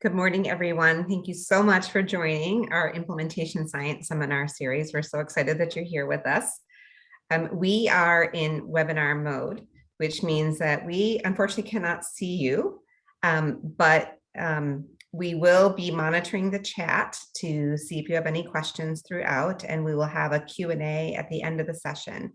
Good morning, everyone. Thank you so much for joining our Implementation Science Seminar Series. We're so excited that you're here with us. We are in webinar mode, which means that we unfortunately cannot see you, but we will be monitoring the chat to see if you have any questions throughout, and we will have a Q&A at the end of the session.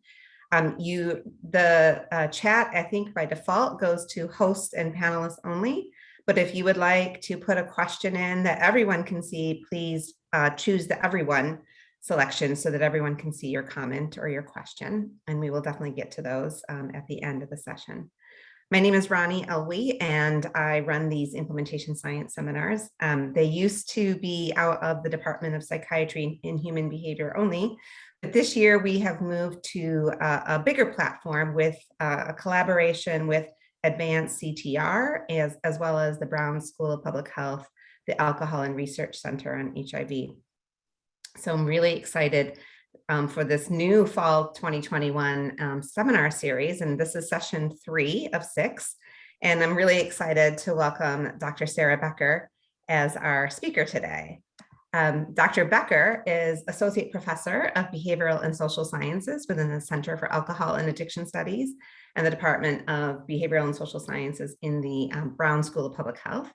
The chat, I think by default, goes to hosts and panelists only. But if you would like to put a question in that everyone can see, please choose the everyone selection so that everyone can see your comment or your question. And we will definitely get to those at the end of the session. My name is Ronnie Elwee, and I run these implementation science seminars. They used to be out of the Department of Psychiatry and Human Behavior only. But this year we have moved to a bigger platform with a collaboration with AdvanceCTR, as well as the Brown School of Public Health, the Alcohol and Research Center on HIV. So I'm really excited for this new fall 2021 seminar series, and this is session 3 of 6. And I'm really excited to welcome Dr. Sara Becker as our speaker today. Dr. Becker is Associate Professor of Behavioral and Social Sciences within the Center for Alcohol and Addiction Studies and the Department of Behavioral and Social Sciences in the Brown School of Public Health.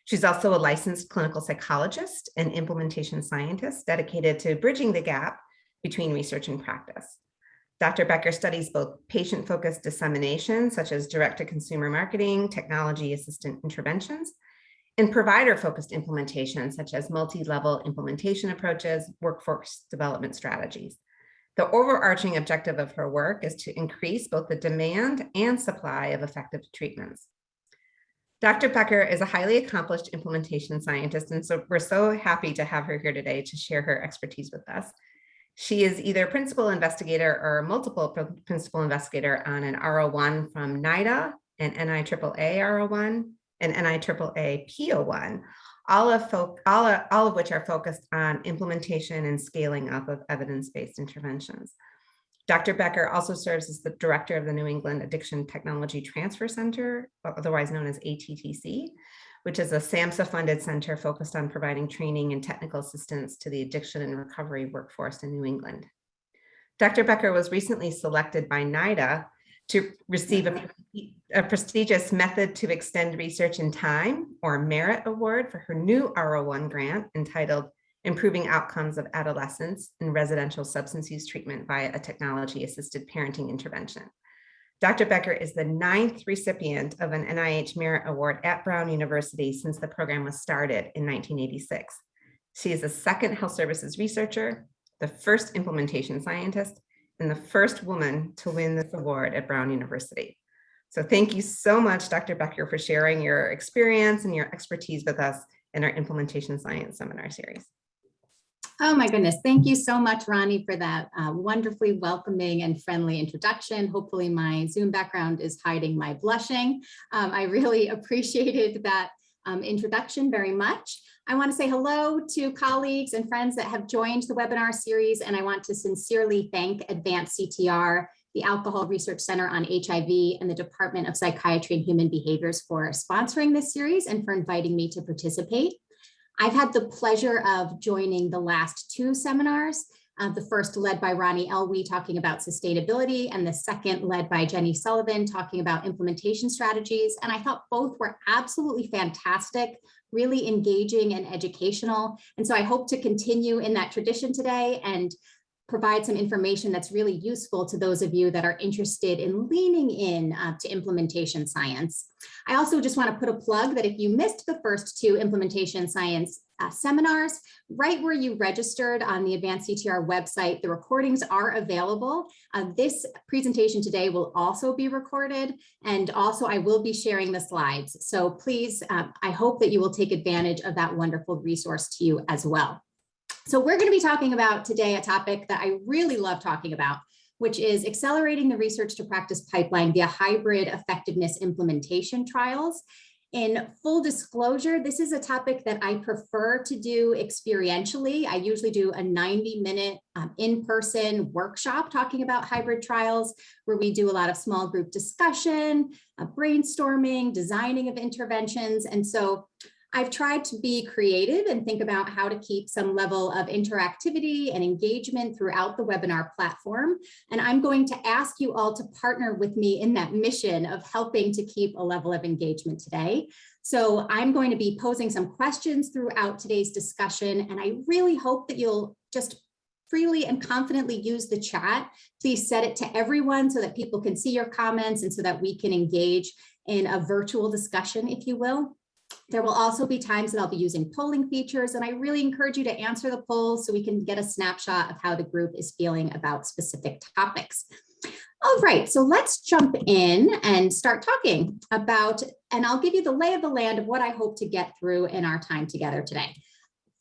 She's also a licensed clinical psychologist and implementation scientist dedicated to bridging the gap between research and practice. Dr. Becker studies both patient-focused dissemination, such as direct-to-consumer marketing, technology-assisted interventions, and provider-focused implementation, such as multi-level implementation approaches, workforce development strategies. The overarching objective of her work is to increase both the demand and supply of effective treatments. Dr. Becker is a highly accomplished implementation scientist, and so we're so happy to have her here today to share her expertise with us. She is either principal investigator or multiple principal investigator on an R01 from NIDA, an NIAAA R01, and NIAAA P01, all of which are focused on implementation and scaling up of evidence-based interventions. Dr. Becker also serves as the director of the New England Addiction Technology Transfer Center, otherwise known as ATTC, which is a SAMHSA-funded center focused on providing training and technical assistance to the addiction and recovery workforce in New England. Dr. Becker was recently selected by NIDA to receive a prestigious Method to Extend Research in Time, or Merit Award, for her new R01 grant entitled Improving Outcomes of Adolescents in Residential Substance Use Treatment via a Technology-Assisted Parenting Intervention. Dr. Becker is the 9th recipient of an NIH Merit Award at Brown University since the program was started in 1986. She is the 2nd health services researcher, the 1st implementation scientist, and the 1st woman to win this award at Brown University. So thank you so much, Dr. Becker, for sharing your experience and your expertise with us in our Implementation Science Seminar Series. Oh my goodness, thank you so much, Ronnie, for that wonderfully welcoming and friendly introduction. Hopefully my Zoom background is hiding my blushing. I really appreciated that introduction very much. I want to say hello to colleagues and friends that have joined the webinar series, and I want to sincerely thank AdvanceCTR, the Alcohol Research Center on HIV, and the Department of Psychiatry and Human Behaviors for sponsoring this series and for inviting me to participate. I've had the pleasure of joining the last 2 seminars, the first led by Ronnie Elwee talking about sustainability, and the second led by Jenny Sullivan talking about implementation strategies. And I thought both were absolutely fantastic, really engaging and educational. And so I hope to continue in that tradition today and provide some information that's really useful to those of you that are interested in leaning in to implementation science. I also just want to put a plug that if you missed the first 2 implementation science seminars, right where you registered on the AdvanceCTR website, the recordings are available. This presentation today will also be recorded, and also I will be sharing the slides. So please, I hope that you will take advantage of that wonderful resource to you as well. So we're going to be talking about today a topic that I really love talking about, which is accelerating the research to practice pipeline via hybrid effectiveness implementation trials. In full disclosure, this is a topic that I prefer to do experientially. I usually do a 90-minute in-person workshop talking about hybrid trials, where we do a lot of small group discussion, brainstorming, designing of interventions. And so I've tried to be creative and think about how to keep some level of interactivity and engagement throughout the webinar platform. And I'm going to ask you all to partner with me in that mission of helping to keep a level of engagement today. So I'm going to be posing some questions throughout today's discussion, and I really hope that you'll just freely and confidently use the chat. Please set it to everyone so that people can see your comments and so that we can engage in a virtual discussion, if you will. There will also be times that I'll be using polling features, and I really encourage you to answer the polls so we can get a snapshot of how the group is feeling about specific topics. All right, so let's jump in and start talking about, and I'll give you the lay of the land of what I hope to get through in our time together today.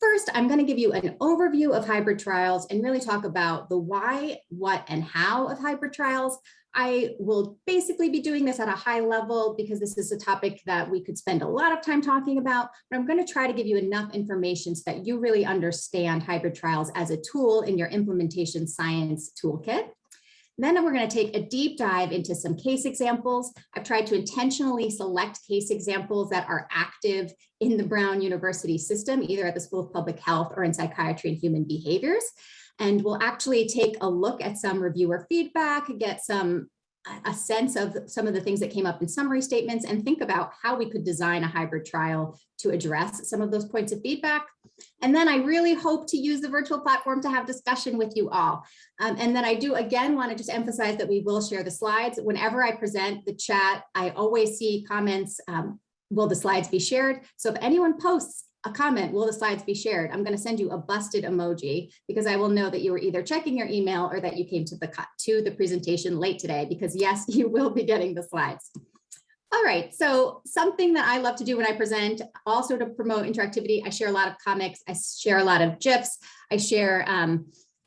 First, I'm going to give you an overview of hybrid trials and really talk about the why, what, and how of hybrid trials. I will basically be doing this at a high level because this is a topic that we could spend a lot of time talking about, but I'm going to try to give you enough information so that you really understand hybrid trials as a tool in your implementation science toolkit. Then we're going to take a deep dive into some case examples. I've tried to intentionally select case examples that are active in the Brown University system, either at the School of Public Health or in Psychiatry and Human Behaviors. And we'll actually take a look at some reviewer feedback, get a sense of some of the things that came up in summary statements, and think about how we could design a hybrid trial to address some of those points of feedback. And then I really hope to use the virtual platform to have discussion with you all. And then I do again want to just emphasize that we will share the slides. Whenever I present the chat, I always see comments, will the slides be shared? So if anyone posts a comment, will the slides be shared? I'm going to send you a busted emoji because I will know that you were either checking your email or that you came to the presentation late today, because yes, you will be getting the slides. All right, so something that I love to do when I present, also to promote interactivity, I share a lot of comics, I share a lot of GIFs, I share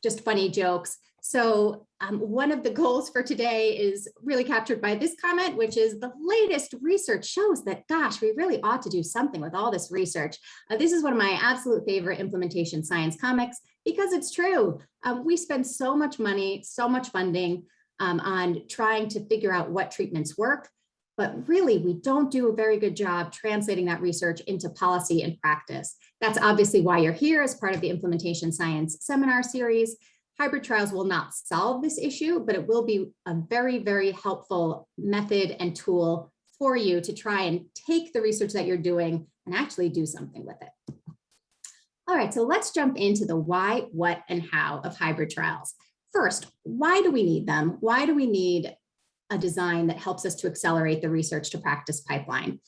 just funny jokes. So one of the goals for today is really captured by this comment, which is the latest research shows that, gosh, we really ought to do something with all this research. This is one of my absolute favorite implementation science comics because it's true. We spend so much money, so much funding on trying to figure out what treatments work, but really we don't do a very good job translating that research into policy and practice. That's obviously why you're here as part of the implementation science seminar series. Hybrid trials will not solve this issue, but it will be a very, very helpful method and tool for you to try and take the research that you're doing and actually do something with it. All right, so let's jump into the why, what, and how of hybrid trials. First, why do we need them? Why do we need a design that helps us to accelerate the research to practice pipeline?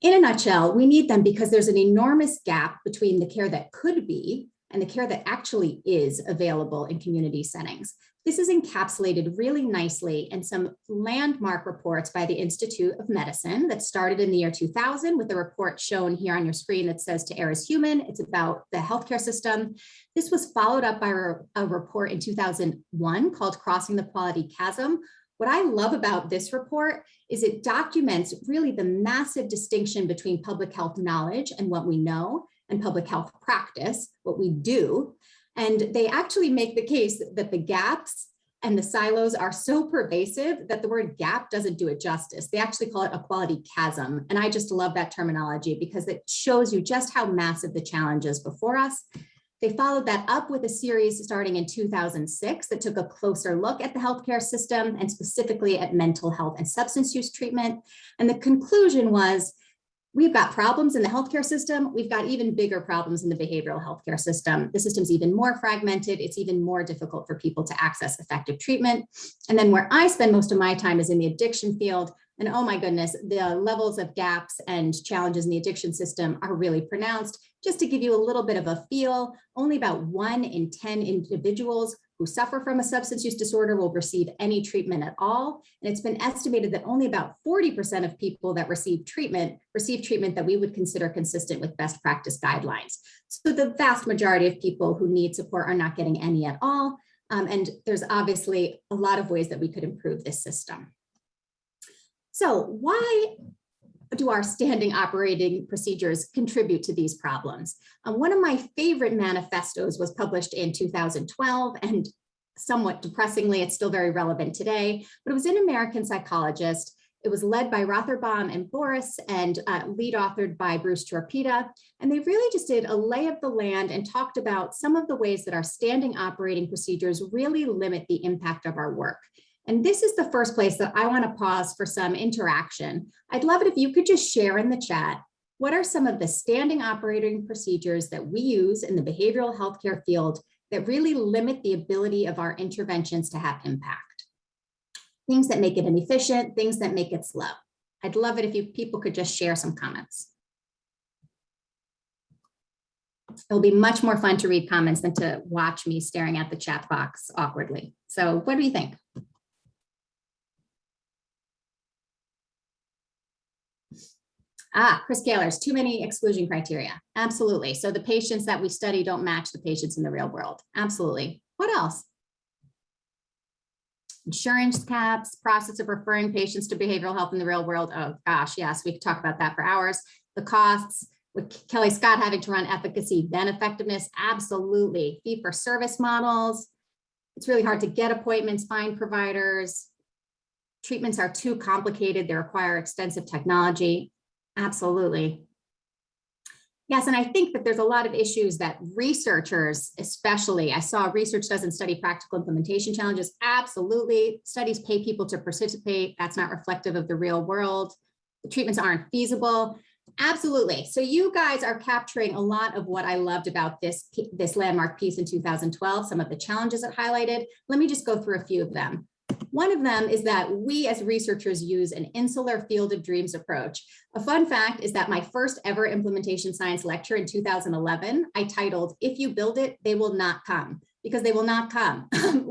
In a nutshell, we need them because there's an enormous gap between the care that could be and the care that actually is available in community settings. This is encapsulated really nicely in some landmark reports by the Institute of Medicine that started in the year 2000 with a report shown here on your screen that says "To Err is Human." It's about the healthcare system. This was followed up by a report in 2001 called "Crossing the Quality Chasm." What I love about this report is it documents really the massive distinction between public health knowledge and what we know, and public health practice, what we do. And they actually make the case that the gaps and the silos are so pervasive that the word gap doesn't do it justice. They actually call it a quality chasm. And I just love that terminology because it shows you just how massive the challenge is before us. They followed that up with a series starting in 2006 that took a closer look at the healthcare system and specifically at mental health and substance use treatment. And the conclusion was, we've got problems in the healthcare system. We've got even bigger problems in the behavioral healthcare system. The system's even more fragmented. It's even more difficult for people to access effective treatment. And then where I spend most of my time is in the addiction field. And oh my goodness, the levels of gaps and challenges in the addiction system are really pronounced. Just to give you a little bit of a feel, only about 1 in 10 individuals who suffer from a substance use disorder will receive any treatment at all. And it's been estimated that only about 40% of people that receive treatment that we would consider consistent with best practice guidelines. So the vast majority of people who need support are not getting any at all. And there's obviously a lot of ways that we could improve this system. So why do our standing operating procedures contribute to these problems? One of my favorite manifestos was published in 2012, and somewhat depressingly, it's still very relevant today, but it was an American psychologist. It was led by Rotherbaum and Boris and lead authored by Bruce Torpeda. And they really just did a lay of the land and talked about some of the ways that our standing operating procedures really limit the impact of our work. And this is the first place that I want to pause for some interaction. I'd love it if you could just share in the chat, what are some of the standing operating procedures that we use in the behavioral healthcare field that really limit the ability of our interventions to have impact? Things that make it inefficient, things that make it slow. I'd love it if you people could just share some comments. It'll be much more fun to read comments than to watch me staring at the chat box awkwardly. So what do you think? Chris Kaler's too many exclusion criteria. Absolutely. So the patients that we study don't match the patients in the real world. Absolutely. What else? Insurance caps, process of referring patients to behavioral health in the real world. Oh gosh, yes, we could talk about that for hours. The costs, with Kelly Scott having to run efficacy, then effectiveness, absolutely. Fee for service models. It's really hard to get appointments, find providers. Treatments are too complicated. They require extensive technology. Absolutely. Yes, and I think that there's a lot of issues that researchers, especially, I saw research doesn't study practical implementation challenges. Absolutely. Studies pay people to participate. That's not reflective of the real world. The treatments aren't feasible. Absolutely. So you guys are capturing a lot of what I loved about this landmark piece in 2012, some of the challenges it highlighted. Let me just go through a few of them. One of them is that we as researchers use an insular field of dreams approach. A fun fact is that my first ever implementation science lecture in 2011, I titled, "If you build it, they will not come," because they will not come.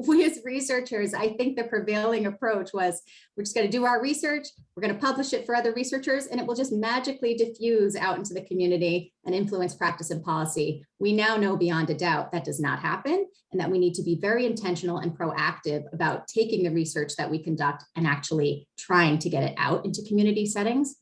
We as researchers, I think the prevailing approach was, we're just going to do our research, we're going to publish it for other researchers, and it will just magically diffuse out into the community and influence practice and policy. We now know beyond a doubt that does not happen, and that we need to be very intentional and proactive about taking the research that we conduct and actually trying to get it out into community settings.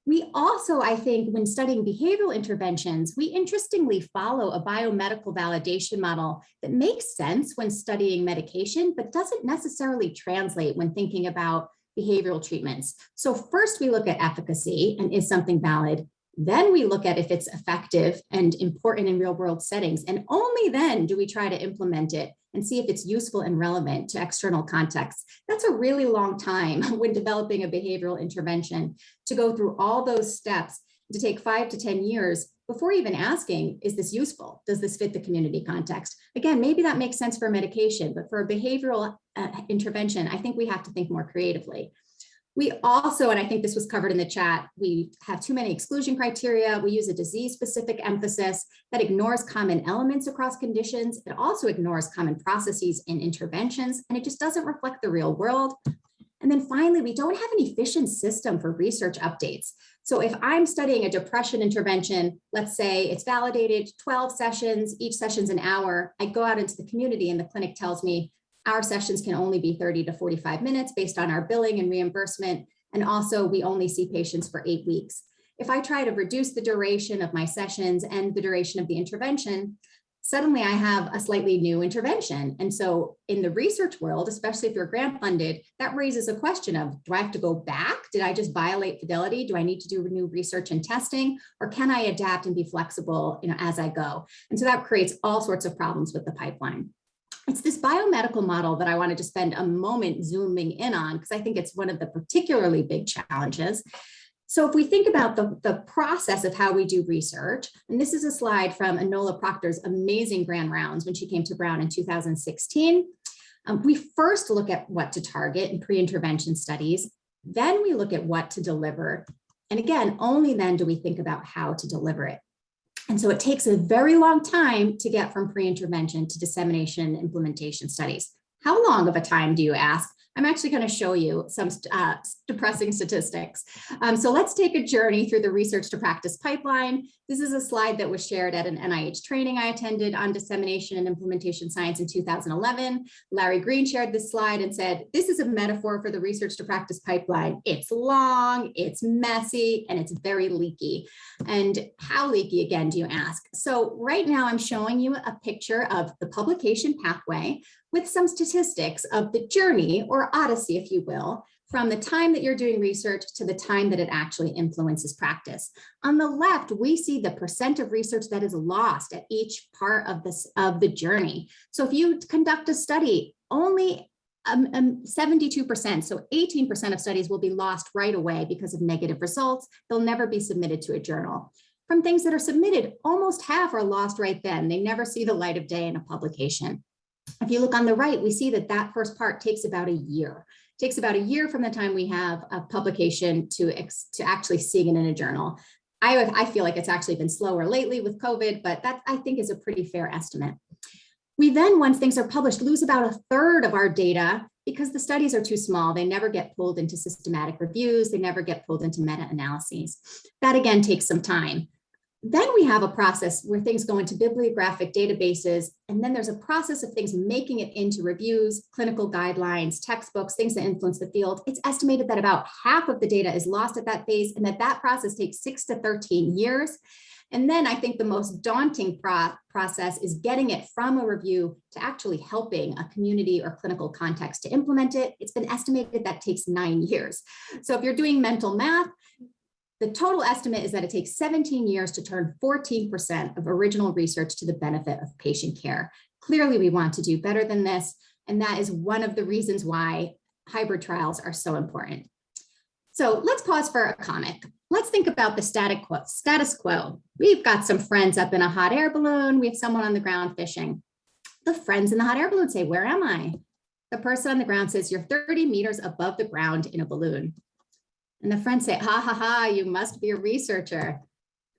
We also, I think, when studying behavioral interventions, we interestingly follow a biomedical validation model that makes sense when studying medication, but doesn't necessarily translate when thinking about behavioral treatments. So first we look at efficacy and is something valid. Then we look at if it's effective and important in real world settings. And only then do we try to implement it and see if it's useful and relevant to external contexts. That's a really long time when developing a behavioral intervention to go through all those steps, to take 5 to 10 years before even asking, is this useful? Does this fit the community context? Again, maybe that makes sense for medication, but for a behavioral intervention, I think we have to think more creatively. We also, and I think this was covered in the chat, we have too many exclusion criteria. We use a disease-specific emphasis that ignores common elements across conditions. It also ignores common processes in interventions, and it just doesn't reflect the real world. And then finally, we don't have an efficient system for research updates. So if I'm studying a depression intervention, let's say it's validated 12 sessions, each session's an hour. I go out into the community and the clinic tells me, our sessions can only be 30 to 45 minutes based on our billing and reimbursement. And also we only see patients for 8 weeks. If I try to reduce the duration of my sessions and the duration of the intervention, suddenly I have a slightly new intervention. And so in the research world, especially if you're grant funded, that raises a question of, do I have to go back? Did I just violate fidelity? Do I need to do new research and testing? Or can I adapt and be flexible, as I go? And so that creates all sorts of problems with the pipeline. It's this biomedical model that I wanted to spend a moment zooming in on, because I think it's one of the particularly big challenges. So if we think about the process of how we do research, and this is a slide from Enola Proctor's amazing grand rounds when she came to Brown in 2016, we first look at what to target in pre-intervention studies, then we look at what to deliver. And again, only then do we think about how to deliver it. And so it takes a very long time to get from pre-intervention to dissemination and implementation studies. How long of a time do you ask? I'm actually going to show you some depressing statistics. So let's take a journey through the research to practice pipeline. This is a slide that was shared at an NIH training I attended on dissemination and implementation science in 2011. Larry Green shared this slide and said, this is a metaphor for the research to practice pipeline. It's long, it's messy, and it's very leaky. And how leaky, again, do you ask? So right now I'm showing you a picture of the publication pathway with some statistics of the journey, or odyssey, if you will, from the time that you're doing research to the time that it actually influences practice. On the left, we see the percent of research that is lost at each part of the journey. So if you conduct a study, only 72%, so 18% of studies will be lost right away because of negative results. They'll never be submitted to a journal. From things that are submitted, almost half are lost right then. They never see the light of day in a publication. If you look on the right, we see that that first part takes about a year. It takes about a year from the time we have a publication to actually seeing it in a journal. I feel like it's actually been slower lately with COVID, but that I think is a pretty fair estimate. We then, once things are published, lose about a third of our data because the studies are too small. They never get pulled into systematic reviews. They never get pulled into meta-analyses. That again takes some time. Then we have a process where things go into bibliographic databases, and then there's a process of things making it into reviews, clinical guidelines, textbooks, things that influence the field. It's estimated that about half of the data is lost at that phase, and that process takes 6 to 13 years. And then I think the most daunting process is getting it from a review to actually helping a community or clinical context to implement it. It's been estimated that takes 9 years. So if you're doing mental math, the total estimate is that it takes 17 years to turn 14% of original research to the benefit of patient care. Clearly, we want to do better than this, and that is one of the reasons why hybrid trials are so important. So let's pause for a comic. Let's think about the status quo. We've got some friends up in a hot air balloon. We have someone on the ground fishing. The friends in the hot air balloon say, "Where am I?" The person on the ground says, "You're 30 meters above the ground in a balloon." And the friends say, "Ha ha ha, you must be a researcher."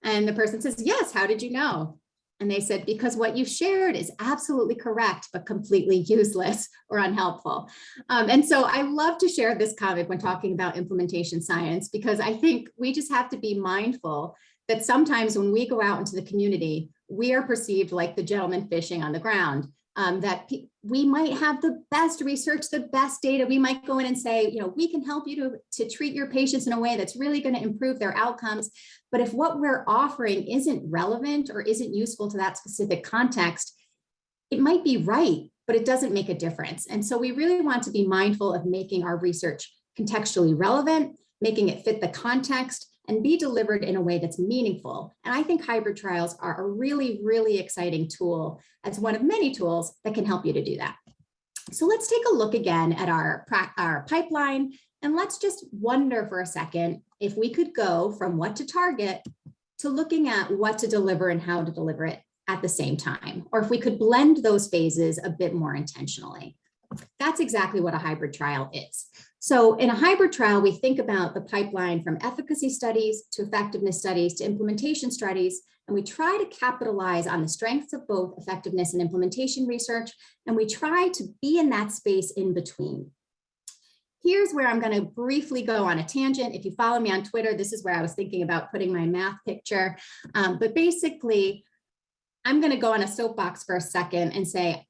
And the person says, "Yes, how did you know?" And they said, "Because what you shared is absolutely correct, but completely useless or unhelpful." And so I love to share this comic when talking about implementation science, because I think we just have to be mindful that sometimes when we go out into the community, we are perceived like the gentleman fishing on the ground. That we might have the best research, the best data. We might go in and say, we can help you to treat your patients in a way that's really going to improve their outcomes. But if what we're offering isn't relevant or isn't useful to that specific context, it might be right, but it doesn't make a difference. And so we really want to be mindful of making our research contextually relevant, making it fit the context, and be delivered in a way that's meaningful. And I think hybrid trials are a really, really exciting tool as one of many tools that can help you to do that. So let's take a look again at our pipeline, and let's just wonder for a second if we could go from what to target to looking at what to deliver and how to deliver it at the same time, or if we could blend those phases a bit more intentionally. That's exactly what a hybrid trial is. So in a hybrid trial, we think about the pipeline from efficacy studies to effectiveness studies to implementation studies, and we try to capitalize on the strengths of both effectiveness and implementation research, and we try to be in that space in between. Here's where I'm going to briefly go on a tangent. If you follow me on Twitter, this is where I was thinking about putting my math picture. But basically, I'm going to go on a soapbox for a second and say,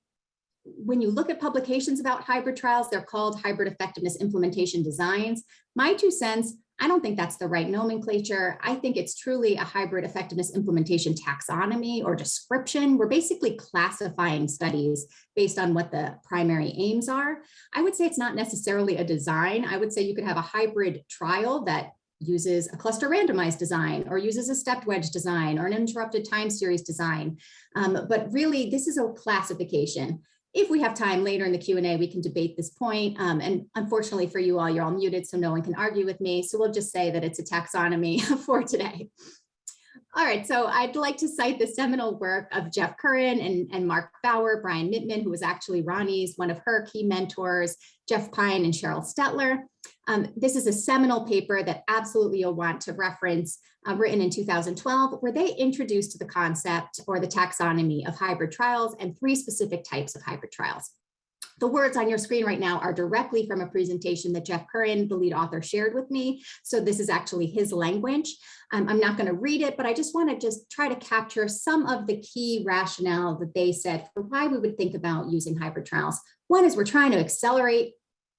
when you look at publications about hybrid trials, they're called hybrid effectiveness implementation designs. My 2 cents, I don't think that's the right nomenclature. I think it's truly a hybrid effectiveness implementation taxonomy or description. We're basically classifying studies based on what the primary aims are. I would say it's not necessarily a design. I would say you could have a hybrid trial that uses a cluster randomized design or uses a stepped wedge design or an interrupted time series design. But really, this is a classification. If we have time later in the Q&A, we can debate this point. And unfortunately for you all, you're all muted, so no one can argue with me. So we'll just say that it's a taxonomy for today. All right, so I'd like to cite the seminal work of Jeff Curran and Mark Bauer, Brian Mittman, who was actually Ronnie's, one of her key mentors, Jeff Pine and Cheryl Stetler. This is a seminal paper that absolutely you'll want to reference, written in 2012, where they introduced the concept or the taxonomy of hybrid trials and 3 specific types of hybrid trials. The words on your screen right now are directly from a presentation that Jeff Curran, the lead author, shared with me. So this is actually his language. I'm not going to read it, but I just want to try to capture some of the key rationale that they said for why we would think about using hybrid trials. One is we're trying to accelerate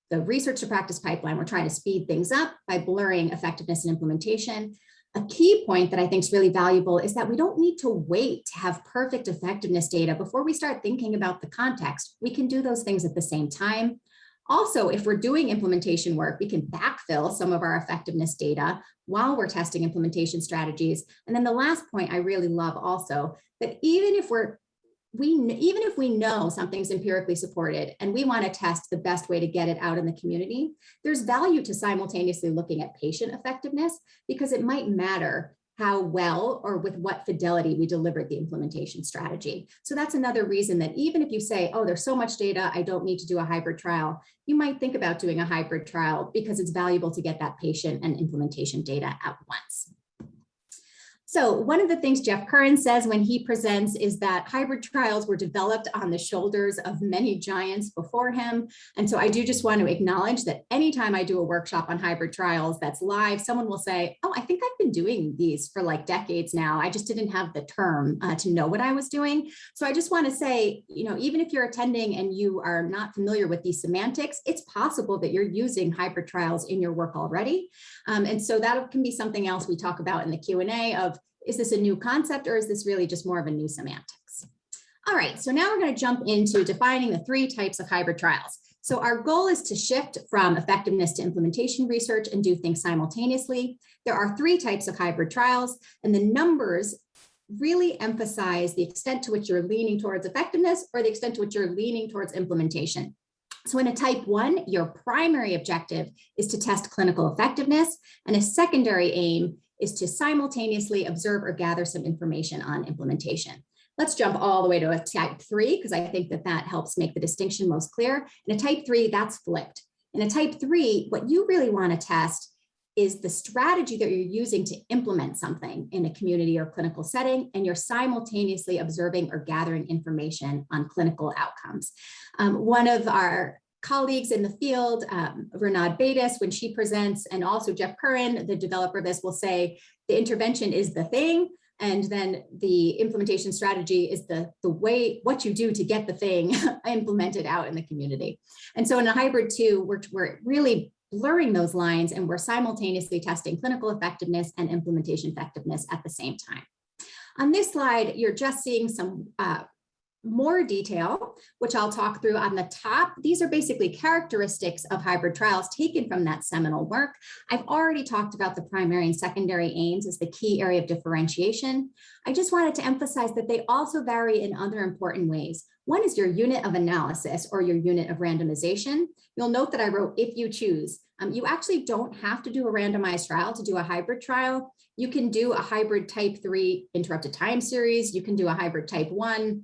the research to practice pipeline. We're trying to speed things up by blurring effectiveness and implementation. A key point that I think is really valuable is that we don't need to wait to have perfect effectiveness data before we start thinking about the context. We can do those things at the same time. Also, if we're doing implementation work, we can backfill some of our effectiveness data while we're testing implementation strategies. And then the last point I really love also, that even if we know something's empirically supported and we want to test the best way to get it out in the community, there's value to simultaneously looking at patient effectiveness, because it might matter how well or with what fidelity we delivered the implementation strategy. So that's another reason that even if you say, oh, there's so much data, I don't need to do a hybrid trial, you might think about doing a hybrid trial because it's valuable to get that patient and implementation data at once. So one of the things Jeff Curran says when he presents is that hybrid trials were developed on the shoulders of many giants before him. And so I do just want to acknowledge that anytime I do a workshop on hybrid trials that's live, someone will say, oh, I think I've been doing these for like decades now. I just didn't have the term to know what I was doing. So I just want to say, even if you're attending and you are not familiar with these semantics, it's possible that you're using hybrid trials in your work already. And so that can be something else we talk about in the Q&A of, is this a new concept or is this really just more of a new semantics? All right, so now we're going to jump into defining the 3 types of hybrid trials. So our goal is to shift from effectiveness to implementation research and do things simultaneously. There are 3 types of hybrid trials, and the numbers really emphasize the extent to which you're leaning towards effectiveness or the extent to which you're leaning towards implementation. So in a type 1, your primary objective is to test clinical effectiveness, and a secondary aim is to simultaneously observe or gather some information on implementation. Let's jump all the way to a type 3, because I think that helps make the distinction most clear. In a type 3, that's flipped. In a type 3, what you really want to test is the strategy that you're using to implement something in a community or clinical setting, and you're simultaneously observing or gathering information on clinical outcomes. One of our colleagues in the field, Renaud Betis, when she presents, and also Jeff Curran, the developer of this, will say the intervention is the thing, and then the implementation strategy is the way, what you do to get the thing implemented out in the community. And so in a hybrid 2, we're really blurring those lines, and we're simultaneously testing clinical effectiveness and implementation effectiveness at the same time. On this slide, you're just seeing some more detail, which I'll talk through on the top. These are basically characteristics of hybrid trials taken from that seminal work. I've already talked about the primary and secondary aims as the key area of differentiation. I just wanted to emphasize that they also vary in other important ways. One is your unit of analysis or your unit of randomization. You'll note that I wrote if you choose. You actually don't have to do a randomized trial to do a hybrid trial. You can do a hybrid type 3 interrupted time series. You can do a hybrid type 1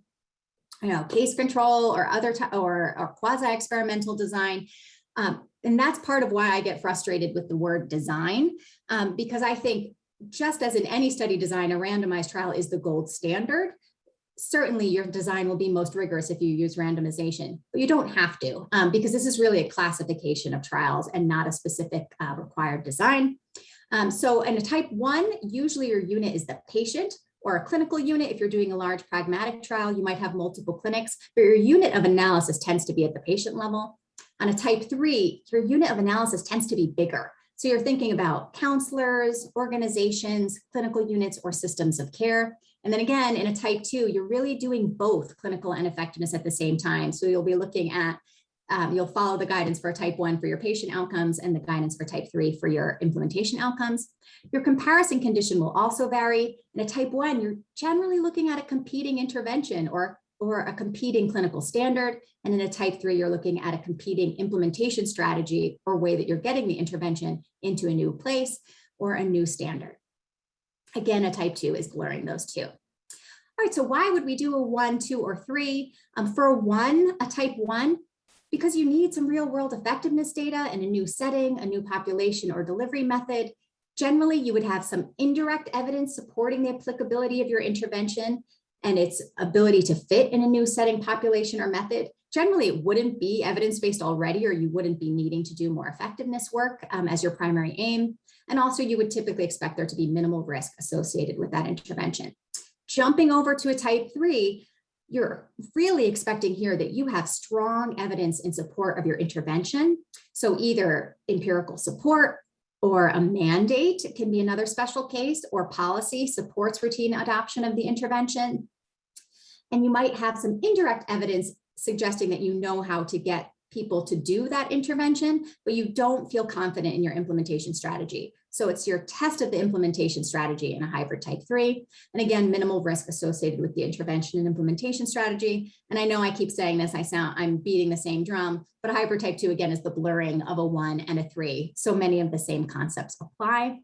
case control or other or quasi-experimental design. And that's part of why I get frustrated with the word design, because I think just as in any study design, a randomized trial is the gold standard. Certainly your design will be most rigorous if you use randomization, but you don't have to, because this is really a classification of trials and not a specific required design. So in a type 1, usually your unit is the patient, or a clinical unit. If you're doing a large pragmatic trial, you might have multiple clinics, but your unit of analysis tends to be at the patient level. On a type 3, your unit of analysis tends to be bigger. So you're thinking about counselors, organizations, clinical units, or systems of care. And then again, in a type 2, you're really doing both clinical and effectiveness at the same time. So you'll be looking at, you'll follow the guidance for type 1 for your patient outcomes and the guidance for type 3 for your implementation outcomes. Your comparison condition will also vary. In a type 1, you're generally looking at a competing intervention or a competing clinical standard. And in a type 3, you're looking at a competing implementation strategy or way that you're getting the intervention into a new place or a new standard. Again, a type 2 is blurring those two. All right, so why would we do a 1, 2, or 3? For a type 1, because you need some real world effectiveness data in a new setting, a new population or delivery method. Generally, you would have some indirect evidence supporting the applicability of your intervention and its ability to fit in a new setting, population, or method. Generally, it wouldn't be evidence-based already, or you wouldn't be needing to do more effectiveness work as your primary aim. And also, you would typically expect there to be minimal risk associated with that intervention. Jumping over to a type 3, you're really expecting here that you have strong evidence in support of your intervention. So either empirical support or a mandate can be another special case, or policy supports routine adoption of the intervention. And you might have some indirect evidence suggesting that you know how to get people to do that intervention, but you don't feel confident in your implementation strategy. So it's your test of the implementation strategy in a hybrid type 3. And again, minimal risk associated with the intervention and implementation strategy. And I know I keep saying this, I'm beating the same drum, but a hybrid type 2 again is the blurring of a 1 and a 3. So many of the same concepts apply.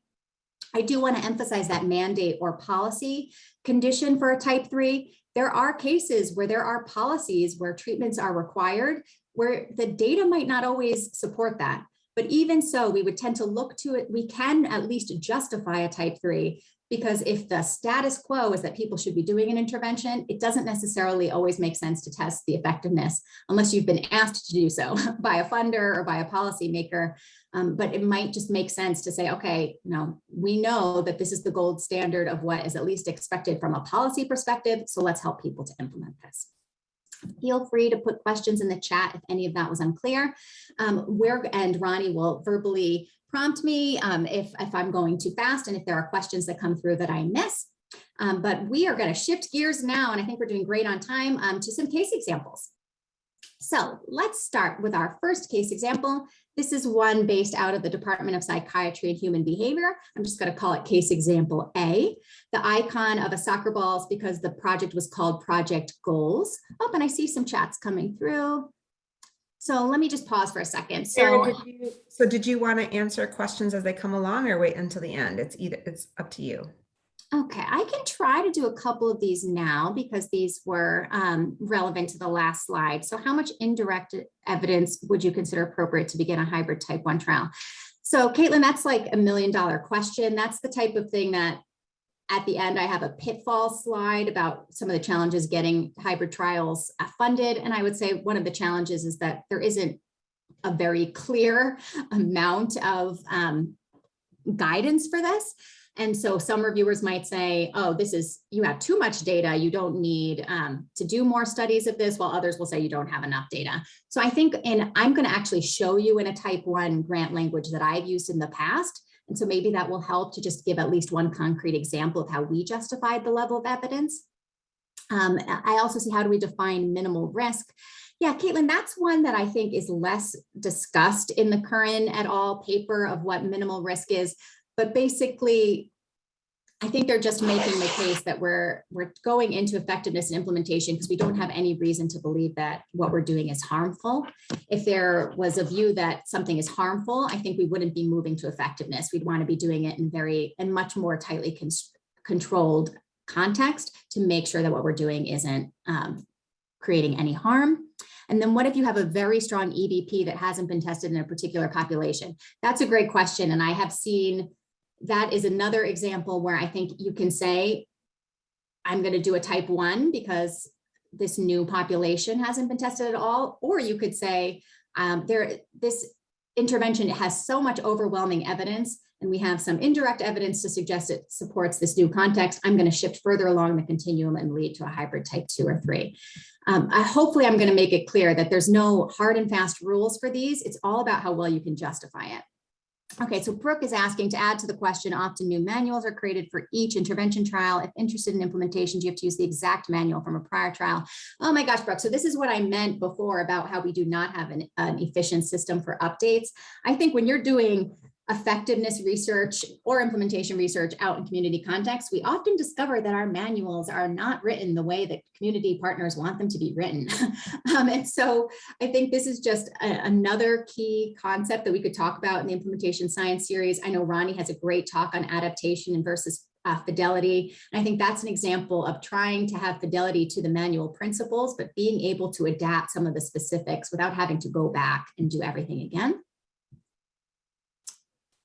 I do want to emphasize that mandate or policy condition for a type 3. There are cases where there are policies where treatments are required, where the data might not always support that. But even so, we would tend to look to it. We can at least justify a type 3, because if the status quo is that people should be doing an intervention, it doesn't necessarily always make sense to test the effectiveness unless you've been asked to do so by a funder or by a policymaker. But it might just make sense to say, okay, we know that this is the gold standard of what is at least expected from a policy perspective. So let's help people to implement this. Feel free to put questions in the chat if any of that was unclear. And Ronnie will verbally prompt me if I'm going too fast and if there are questions that come through that I miss. But we are going to shift gears now, and I think we're doing great on time, to some case examples. So let's start with our first case example. This is one based out of the Department of Psychiatry and Human Behavior. I'm just going to call it case example A. The icon of a soccer ball is because the project was called Project Goals. Oh, and I see some chats coming through. So let me just pause for a second. Sarah, did you want to answer questions as they come along or wait until the end? It's up to you. Okay, I can try to do a couple of these now because these were relevant to the last slide. So how much indirect evidence would you consider appropriate to begin a hybrid type 1 trial? So Caitlin, that's like $1 million question. That's the type of thing that at the end, I have a pitfall slide about some of the challenges getting hybrid trials funded. And I would say one of the challenges is that there isn't a very clear amount of guidance for this. And so some reviewers might say, oh, you have too much data. You don't need to do more studies of this, while others will say you don't have enough data. So I think, and I'm going to actually show you in a type 1 grant language that I've used in the past. And so maybe that will help to just give at least one concrete example of how we justified the level of evidence. I also see, how do we define minimal risk? Yeah, Caitlin, that's one that I think is less discussed in the Curran et al. Paper of what minimal risk is. But basically, I think they're just making the case that we're going into effectiveness and implementation because we don't have any reason to believe that what we're doing is harmful. If there was a view that something is harmful, I think we wouldn't be moving to effectiveness. We'd want to be doing it in much more tightly controlled context to make sure that what we're doing isn't creating any harm. And then what if you have a very strong EVP that hasn't been tested in a particular population? That's a great question. And I have seen that is another example where I think you can say, I'm going to do a type 1 because this new population hasn't been tested at all. Or you could say, this intervention has so much overwhelming evidence, and we have some indirect evidence to suggest it supports this new context. I'm going to shift further along the continuum and lead to a hybrid type 2 or 3. Hopefully I'm going to make it clear that there's no hard and fast rules for these. It's all about how well you can justify it. Okay, so Brooke is asking, to add to the question, often new manuals are created for each intervention trial. If interested in implementation, do you have to use the exact manual from a prior trial? Oh my gosh, Brooke. So this is what I meant before about how we do not have an efficient system for updates. I think when you're doing effectiveness research or implementation research out in community context, we often discover that our manuals are not written the way that community partners want them to be written. And so I think this is just another key concept that we could talk about in the implementation science series. I know Ronnie has a great talk on adaptation versus fidelity. And I think that's an example of trying to have fidelity to the manual principles, but being able to adapt some of the specifics without having to go back and do everything again.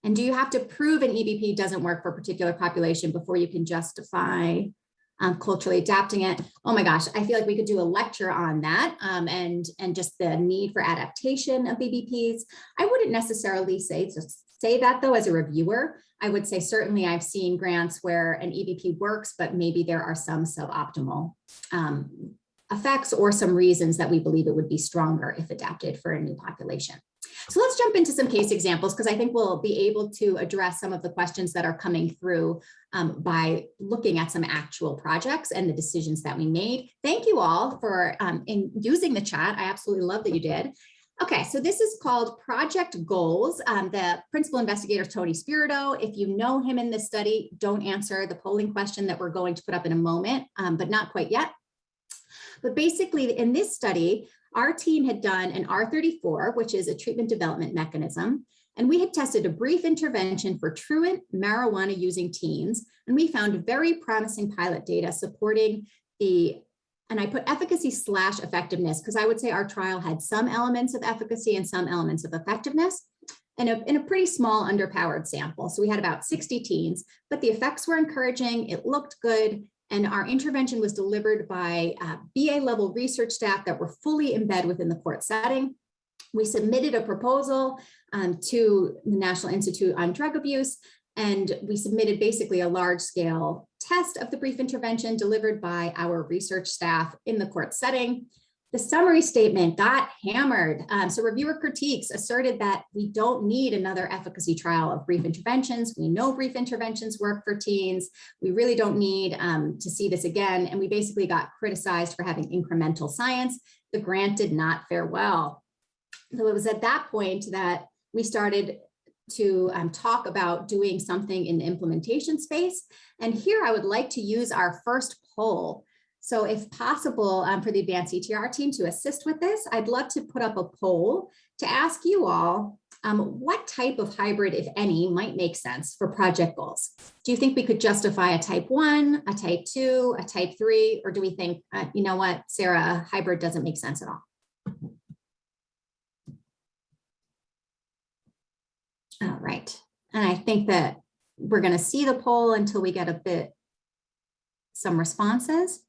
And do you have to prove an EVP doesn't work for a particular population before you can justify culturally adapting it? Oh my gosh, I feel like we could do a lecture on that and just the need for adaptation of EVPs. I wouldn't necessarily say that though as a reviewer. I would say certainly I've seen grants where an EVP works, but maybe there are some suboptimal effects or some reasons that we believe it would be stronger if adapted for a new population. So let's jump into some case examples because I think we'll be able to address some of the questions that are coming through by looking at some actual projects and the decisions that we made. Thank you all for in using the chat. I absolutely love that you did. Okay, so this is called Project Goals. The principal investigator is Tony Spirito. If you know him in this study, don't answer the polling question that we're going to put up in a moment, but not quite yet. But basically in this study, our team had done an R34, which is a treatment development mechanism. And we had tested a brief intervention for truant marijuana using teens. And we found very promising pilot data supporting and I put efficacy / effectiveness, because I would say our trial had some elements of efficacy and some elements of effectiveness, and in a pretty small underpowered sample. So we had about 60 teens, but the effects were encouraging, it looked good, and our intervention was delivered by BA level research staff that were fully embedded within the court setting. We submitted a proposal to the National Institute on Drug Abuse, and we submitted basically a large scale test of the brief intervention delivered by our research staff in the court setting. The summary statement got hammered. So reviewer critiques asserted that we don't need another efficacy trial of brief interventions. We know brief interventions work for teens. We really don't need to see this again. And we basically got criticized for having incremental science. The grant did not fare well. So it was at that point that we started to talk about doing something in the implementation space. And here I would like to use our first poll. So if possible, for the AdvanceCTR team to assist with this, I'd love to put up a poll to ask you all what type of hybrid, if any, might make sense for project goals. Do you think we could justify a type 1, a type 2, a type 3, or do we think, you know what, Sarah, a hybrid doesn't make sense at all? All right, and I think that we're going to see the poll until we get some responses.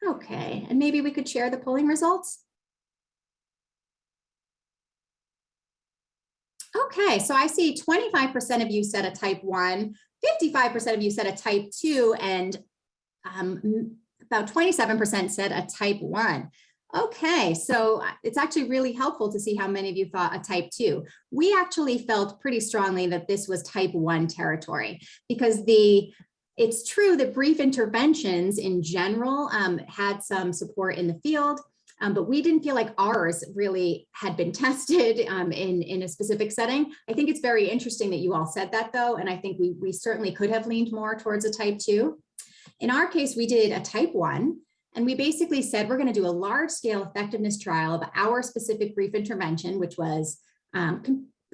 Okay, and maybe we could share the polling results. Okay, so I see 25% of you said a type 1, 55% of you said a type 2, and about 27% said a type 1. Okay, so it's actually really helpful to see how many of you thought a type 2. We actually felt pretty strongly that this was type 1 territory, because it's true that brief interventions in general had some support in the field, but we didn't feel like ours really had been tested in a specific setting. I think it's very interesting that you all said that though, and I think we certainly could have leaned more towards a type 2. In our case, we did a type 1. And we basically said, we're going to do a large scale effectiveness trial of our specific brief intervention, which was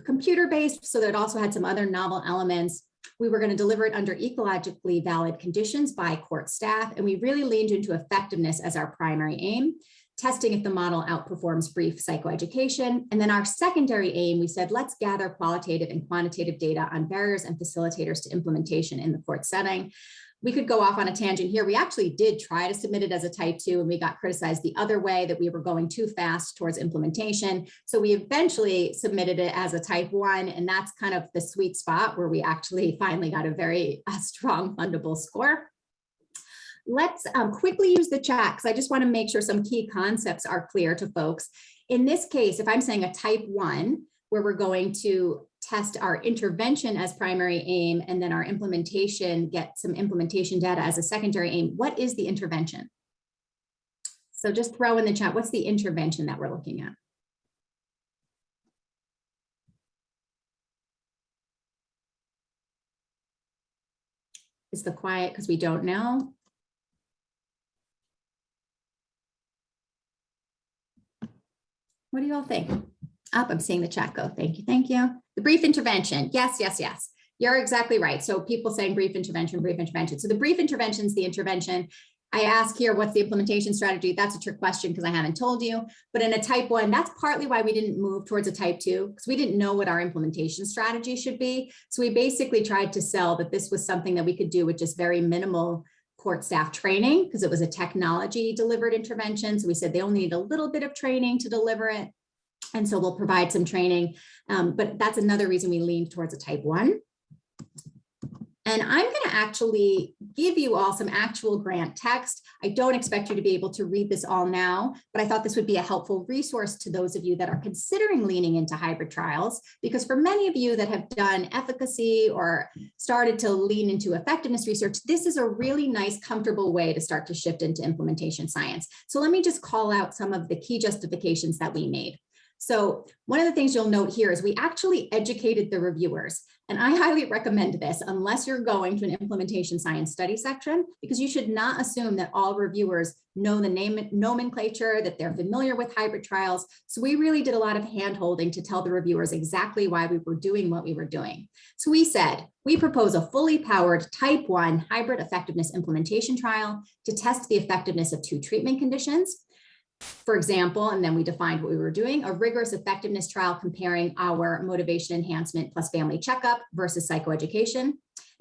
computer-based, so that it also had some other novel elements. We were going to deliver it under ecologically valid conditions by court staff. And we really leaned into effectiveness as our primary aim, testing if the model outperforms brief psychoeducation. And then our secondary aim, we said, let's gather qualitative and quantitative data on barriers and facilitators to implementation in the court setting. We could go off on a tangent here. We actually did try to submit it as a type 2, and we got criticized the other way that we were going too fast towards implementation. So we eventually submitted it as a type 1, and that's kind of the sweet spot where we actually finally got a very strong fundable score. Let's quickly use the chat, because I just want to make sure some key concepts are clear to folks. In this case, if I'm saying a type 1, where we're going to test our intervention as primary aim, and then our implementation, get some implementation data as a secondary aim, what is the intervention? So just throw in the chat, what's the intervention that we're looking at? Is the quiet because we don't know? What do you all think? I'm seeing the chat go. Thank you. Thank you. The brief intervention. Yes, yes, yes. You're exactly right. So people saying brief intervention, brief intervention. So the brief intervention is the intervention. I ask here, what's the implementation strategy? That's a trick question because I haven't told you. But in a type 1, that's partly why we didn't move towards a type 2, because we didn't know what our implementation strategy should be. So we basically tried to sell that this was something that we could do with just very minimal court staff training, because it was a technology delivered intervention. So we said they only need a little bit of training to deliver it. And so we'll provide some training, but that's another reason we leaned towards a type 1. And I'm going to actually give you all some actual grant text. I don't expect you to be able to read this all now, but I thought this would be a helpful resource to those of you that are considering leaning into hybrid trials, because for many of you that have done efficacy or started to lean into effectiveness research, this is a really nice, comfortable way to start to shift into implementation science. So let me just call out some of the key justifications that we made. So one of the things you'll note here is we actually educated the reviewers. And I highly recommend this unless you're going to an implementation science study section, because you should not assume that all reviewers know the nomenclature, that they're familiar with hybrid trials. So we really did a lot of hand-holding to tell the reviewers exactly why we were doing what we were doing. So we said, we propose a fully powered type 1 hybrid effectiveness implementation trial to test the effectiveness of 2 treatment conditions. For example, and then we defined what we were doing, a rigorous effectiveness trial comparing our motivation enhancement plus family checkup versus psychoeducation,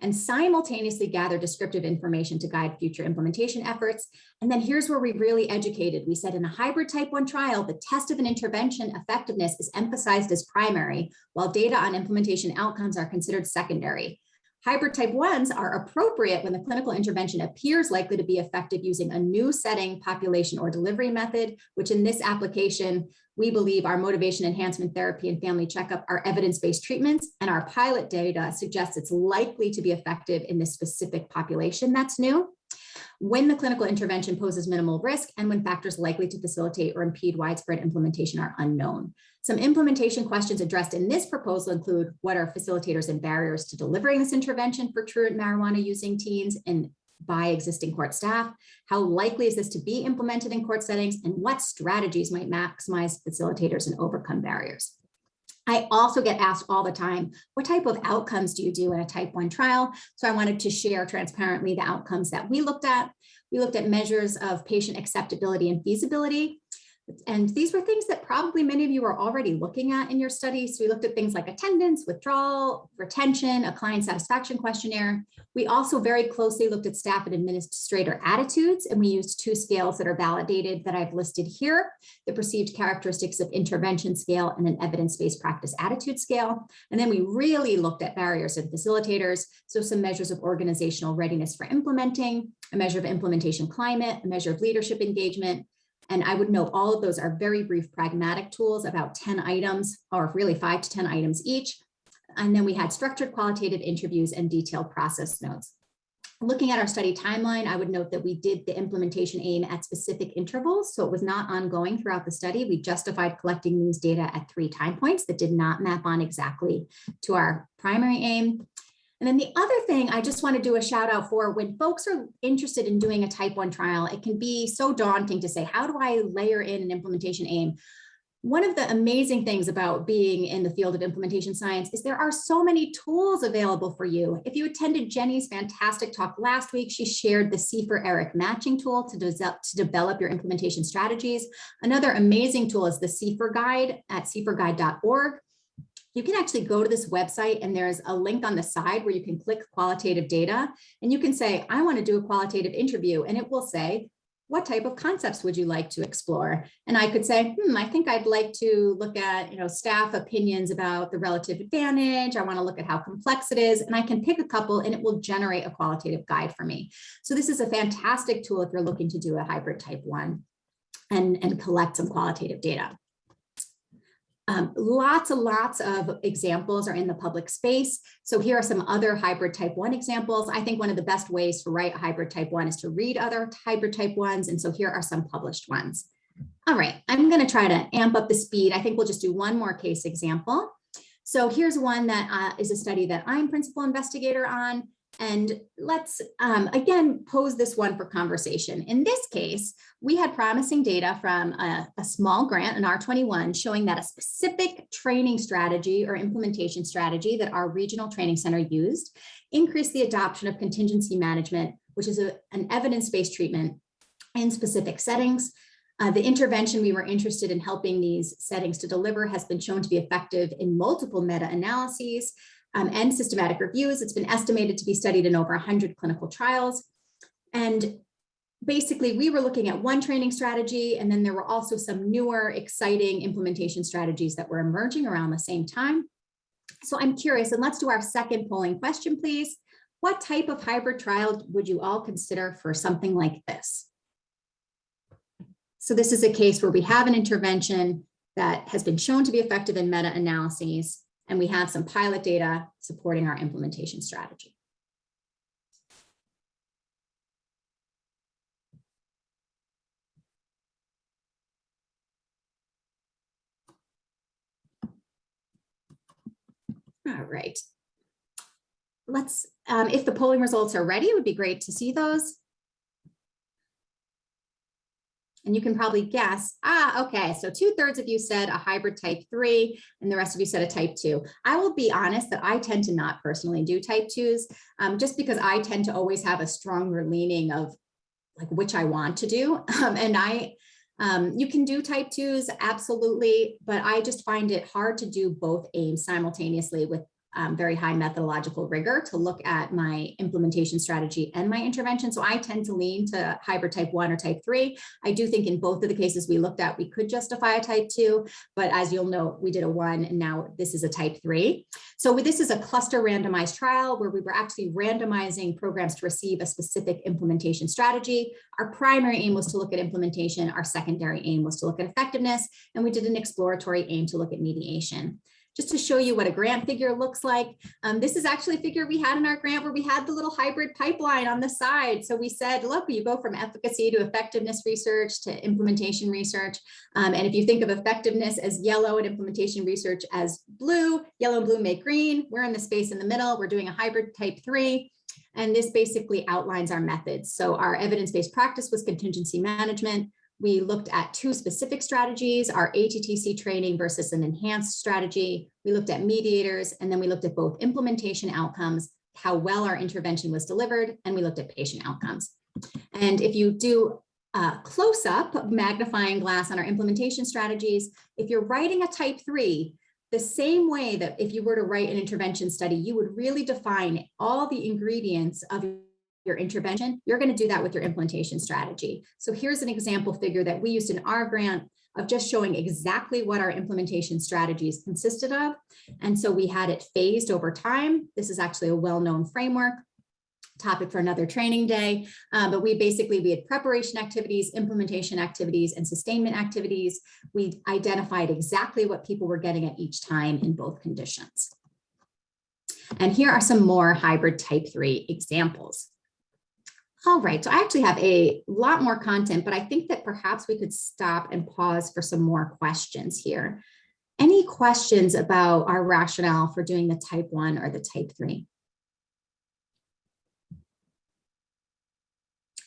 and simultaneously gather descriptive information to guide future implementation efforts. And then here's where we really educated. We said in a hybrid type 1 trial, the test of an intervention effectiveness is emphasized as primary, while data on implementation outcomes are considered secondary. Hybrid type 1s are appropriate when the clinical intervention appears likely to be effective using a new setting, population, or delivery method, which in this application, we believe our motivation enhancement therapy and family checkup are evidence-based treatments, and our pilot data suggests it's likely to be effective in this specific population that's new. When the clinical intervention poses minimal risk and when factors likely to facilitate or impede widespread implementation are unknown. Some implementation questions addressed in this proposal include what are facilitators and barriers to delivering this intervention for truant marijuana using teens and by existing court staff? How likely is this to be implemented in court settings? And what strategies might maximize facilitators and overcome barriers? I also get asked all the time, what type of outcomes do you do in a type 1 trial? So I wanted to share transparently the outcomes that we looked at. We looked at measures of patient acceptability and feasibility. And these were things that probably many of you are already looking at in your studies. So we looked at things like attendance, withdrawal, retention, a client satisfaction questionnaire. We also very closely looked at staff and administrator attitudes, and we used 2 scales that are validated that I've listed here, the perceived characteristics of intervention scale and an evidence-based practice attitude scale. And then we really looked at barriers and facilitators. So some measures of organizational readiness for implementing, a measure of implementation climate, a measure of leadership engagement. And I would note all of those are very brief pragmatic tools, about 10 items, or really 5 to 10 items each. And then we had structured qualitative interviews and detailed process notes. Looking at our study timeline, I would note that we did the implementation aim at specific intervals, so it was not ongoing throughout the study. We justified collecting these data at 3 time points that did not map on exactly to our primary aim. And then the other thing I just want to do a shout out for, when folks are interested in doing a type 1 trial, it can be so daunting to say, how do I layer in an implementation aim? One of the amazing things about being in the field of implementation science is there are so many tools available for you. If you attended Jenny's fantastic talk last week, she shared the C4ERIC matching tool to develop your implementation strategies. Another amazing tool is the C4 guide at c4guide.org. You can actually go to this website and there's a link on the side where you can click qualitative data and you can say, I want to do a qualitative interview, and it will say, what type of concepts would you like to explore? And I could say, I think I'd like to look at, staff opinions about the relative advantage. I want to look at how complex it is, and I can pick a couple and it will generate a qualitative guide for me. So this is a fantastic tool if you're looking to do a hybrid type 1 and collect some qualitative data. Lots and lots of examples are in the public space. So here are some other hybrid type 1 examples. I think one of the best ways to write a hybrid type 1 is to read other hybrid type 1s. And so here are some published ones. All right, I'm going to try to amp up the speed. I think we'll just do one more case example. So here's one that is a study that I'm principal investigator on. And let's, again, pose this one for conversation. In this case, we had promising data from a small grant, an R21, showing that a specific training strategy or implementation strategy that our regional training center used increased the adoption of contingency management, which is an evidence-based treatment in specific settings. The intervention we were interested in helping these settings to deliver has been shown to be effective in multiple meta-analyses and systematic reviews. It's been estimated to be studied in over 100 clinical trials. And basically, we were looking at one training strategy, and then there were also some newer, exciting implementation strategies that were emerging around the same time. So I'm curious, and let's do our second polling question, please. what type of hybrid trial would you all consider for something like this? So this is a case where we have an intervention that has been shown to be effective in meta-analyses, and we have some pilot data supporting our implementation strategy. All right. Let's, if the polling results are ready, it would be great to see those. And you can probably guess, okay, so 2/3 of you said a hybrid type 3, and the rest of you said a type 2. I will be honest that I tend to not personally do type 2s, just because I tend to always have a stronger leaning of like which I want to do. You can do type 2s, absolutely, but I just find it hard to do both aims simultaneously with very high methodological rigor to look at my implementation strategy and my intervention. So I tend to lean to hybrid type 1 or type 3. I do think in both of the cases we looked at, we could justify a type 2, but as you'll note, we did a 1 and now this is a type 3. So this is a cluster randomized trial where we were actually randomizing programs to receive a specific implementation strategy. Our primary aim was to look at implementation. Our secondary aim was to look at effectiveness, and we did an exploratory aim to look at mediation. Just to show you what a grant figure looks like. This is actually a figure we had in our grant where we had the little hybrid pipeline on the side. So we said, look, you go from efficacy to effectiveness research to implementation research. And if you think of effectiveness as yellow and implementation research as blue, yellow and blue make green. We're in the space in the middle. We're doing a hybrid type 3. And this basically outlines our methods. So our evidence-based practice was contingency management. We looked at 2 specific strategies, our ATTC training versus an enhanced strategy. We looked at mediators, and then we looked at both implementation outcomes, how well our intervention was delivered, and we looked at patient outcomes. And if you do a close-up magnifying glass on our implementation strategies, if you're writing a type 3, the same way that if you were to write an intervention study, you would really define all the ingredients of your intervention, you're going to do that with your implementation strategy. So here's an example figure that we used in our grant of just showing exactly what our implementation strategies consisted of. And so we had it phased over time. This is actually a well-known framework, topic for another training day. But we had preparation activities, implementation activities, and sustainment activities. We identified exactly what people were getting at each time in both conditions. And here are some more hybrid type 3 examples. All right, so I actually have a lot more content, but I think that perhaps we could stop and pause for some more questions here. Any questions about our rationale for doing the type 1 or the type 3?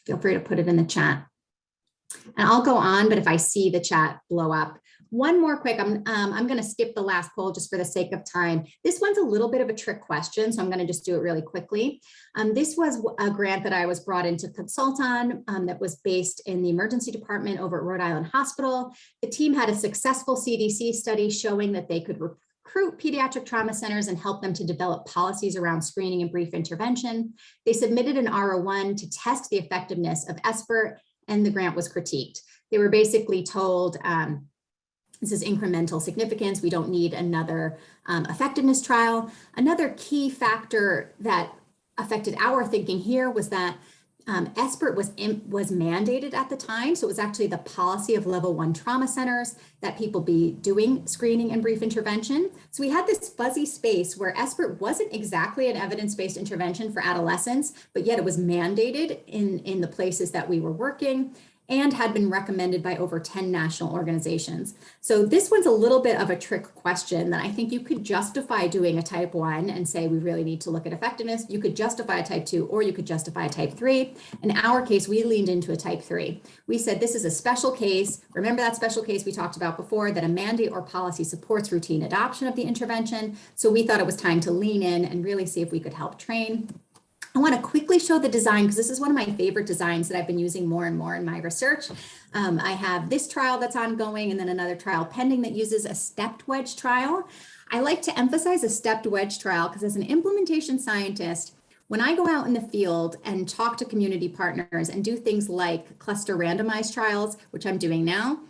Feel free to put it in the chat. And I'll go on, but if I see the chat blow up. One more quick, I'm going to skip the last poll just for the sake of time. This one's a little bit of a trick question, so I'm going to just do it really quickly. This was a grant that I was brought in to consult on that was based in the emergency department over at Rhode Island Hospital. The team had a successful CDC study showing that they could recruit pediatric trauma centers and help them to develop policies around screening and brief intervention. They submitted an R01 to test the effectiveness of ESPERT, and the grant was critiqued. They were basically told, this is incremental significance. We don't need another effectiveness trial. Another key factor that affected our thinking here was that ESPERT was mandated at the time. So it was actually the policy of level 1 trauma centers that people be doing screening and brief intervention. So we had this fuzzy space where ESPERT wasn't exactly an evidence-based intervention for adolescents, but yet it was mandated in the places that we were working and had been recommended by over 10 national organizations. So this one's a little bit of a trick question that I think you could justify doing a type 1 and say we really need to look at effectiveness. You could justify a type 2 or you could justify a type 3. In our case, we leaned into a type 3. We said this is a special case. Remember that special case we talked about before, that a mandate or policy supports routine adoption of the intervention. So we thought it was time to lean in and really see if we could help train. I want to quickly show the design because this is one of my favorite designs that I've been using more and more in my research. I have this trial that's ongoing and then another trial pending that uses a stepped wedge trial. I like to emphasize a stepped wedge trial because as an implementation scientist, when I go out in the field and talk to community partners and do things like cluster randomized trials, which I'm doing now,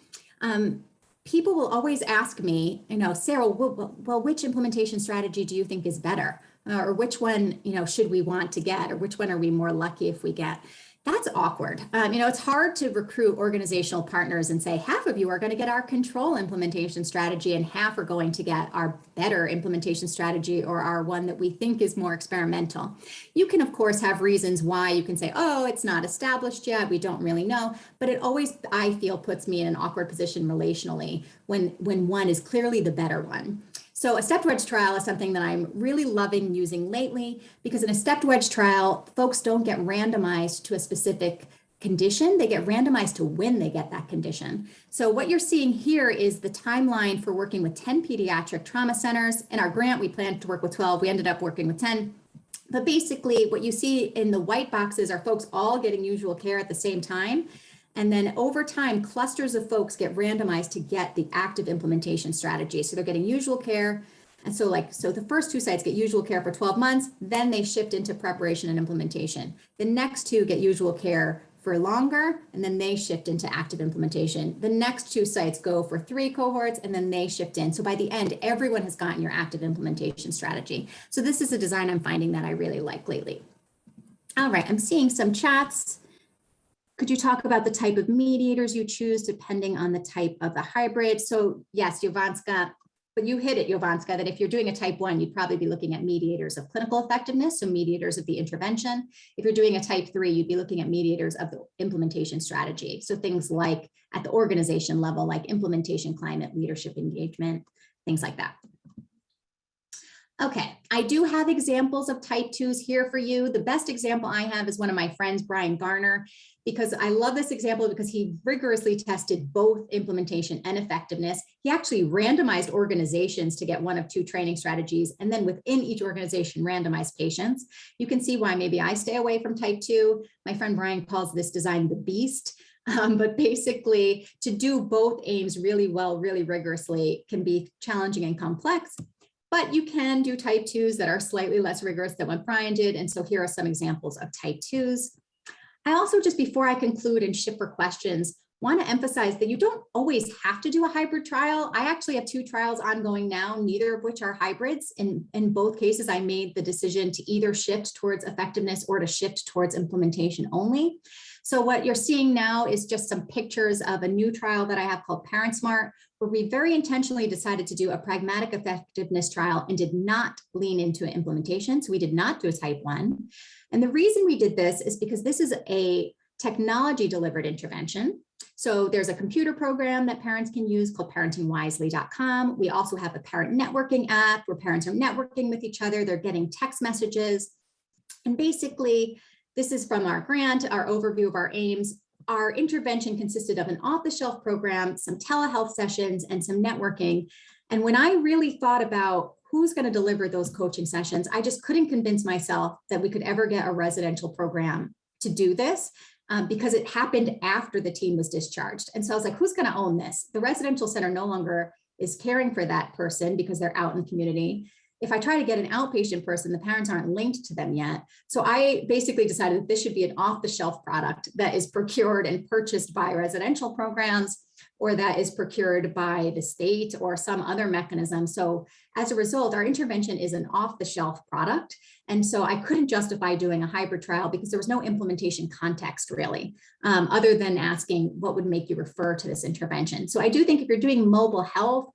people will always ask me, Sarah, well, which implementation strategy do you think is better? or which one, should we want to get, or which one are we more lucky if we get? That's awkward. It's hard to recruit organizational partners and say, half of you are going to get our control implementation strategy and half are going to get our better implementation strategy or our one that we think is more experimental. You can, of course, have reasons why you can say, oh, it's not established yet, we don't really know, but it always, I feel, puts me in an awkward position relationally when one is clearly the better one. So a stepped wedge trial is something that I'm really loving using lately, because in a stepped wedge trial, folks don't get randomized to a specific condition. They get randomized to when they get that condition. So what you're seeing here is the timeline for working with 10 pediatric trauma centers. In our grant, we planned to work with 12. We ended up working with 10. But basically, what you see in the white boxes are folks all getting usual care at the same time. And then over time, clusters of folks get randomized to get the active implementation strategy. So they're getting usual care. And so the first 2 sites get usual care for 12 months, then they shift into preparation and implementation. The next 2 get usual care for longer, and then they shift into active implementation. The next 2 sites go for 3 cohorts, and then they shift in. So by the end, everyone has gotten your active implementation strategy. So this is a design I'm finding that I really like lately. All right, I'm seeing some chats. Could you talk about the type of mediators you choose depending on the type of the hybrid? So yes, Jovanska, but you hit it, Jovanska, that if you're doing a type 1, you'd probably be looking at mediators of clinical effectiveness, so mediators of the intervention. If you're doing a type 3, you'd be looking at mediators of the implementation strategy. So things like at the organization level, like implementation climate, leadership engagement, things like that. Okay, I do have examples of type 2s here for you. The best example I have is one of my friends, Brian Garner, because I love this example because he rigorously tested both implementation and effectiveness. He actually randomized organizations to get one of 2 training strategies, and then within each organization, randomized patients. You can see why maybe I stay away from type 2. My friend Brian calls this design the beast. But basically, to do both aims really well, really rigorously can be challenging and complex. But you can do type 2s that are slightly less rigorous than what Brian did. And so here are some examples of type 2s. I also, just before I conclude and shift for questions, want to emphasize that you don't always have to do a hybrid trial. I actually have 2 trials ongoing now, neither of which are hybrids. In both cases, I made the decision to either shift towards effectiveness or to shift towards implementation only. So what you're seeing now is just some pictures of a new trial that I have called ParentSmart, where we very intentionally decided to do a pragmatic effectiveness trial and did not lean into implementation. So we did not do a type 1. And the reason we did this is because this is a technology delivered intervention. So there's a computer program that parents can use called parentingwisely.com. We also have a parent networking app where parents are networking with each other. They're getting text messages. And basically, this is from our grant, our overview of our aims. Our intervention consisted of an off-the-shelf program, some telehealth sessions, and some networking. And when I really thought about who's going to deliver those coaching sessions, I just couldn't convince myself that we could ever get a residential program to do this because it happened after the teen was discharged. And so I was like, who's going to own this? The residential center no longer is caring for that person because they're out in the community. If I try to get an outpatient person, the parents aren't linked to them yet. So I basically decided that this should be an off-the-shelf product that is procured and purchased by residential programs, or that is procured by the state or some other mechanism. So as a result, our intervention is an off-the-shelf product. And so I couldn't justify doing a hybrid trial because there was no implementation context really, other than asking what would make you refer to this intervention. So I do think if you're doing mobile health,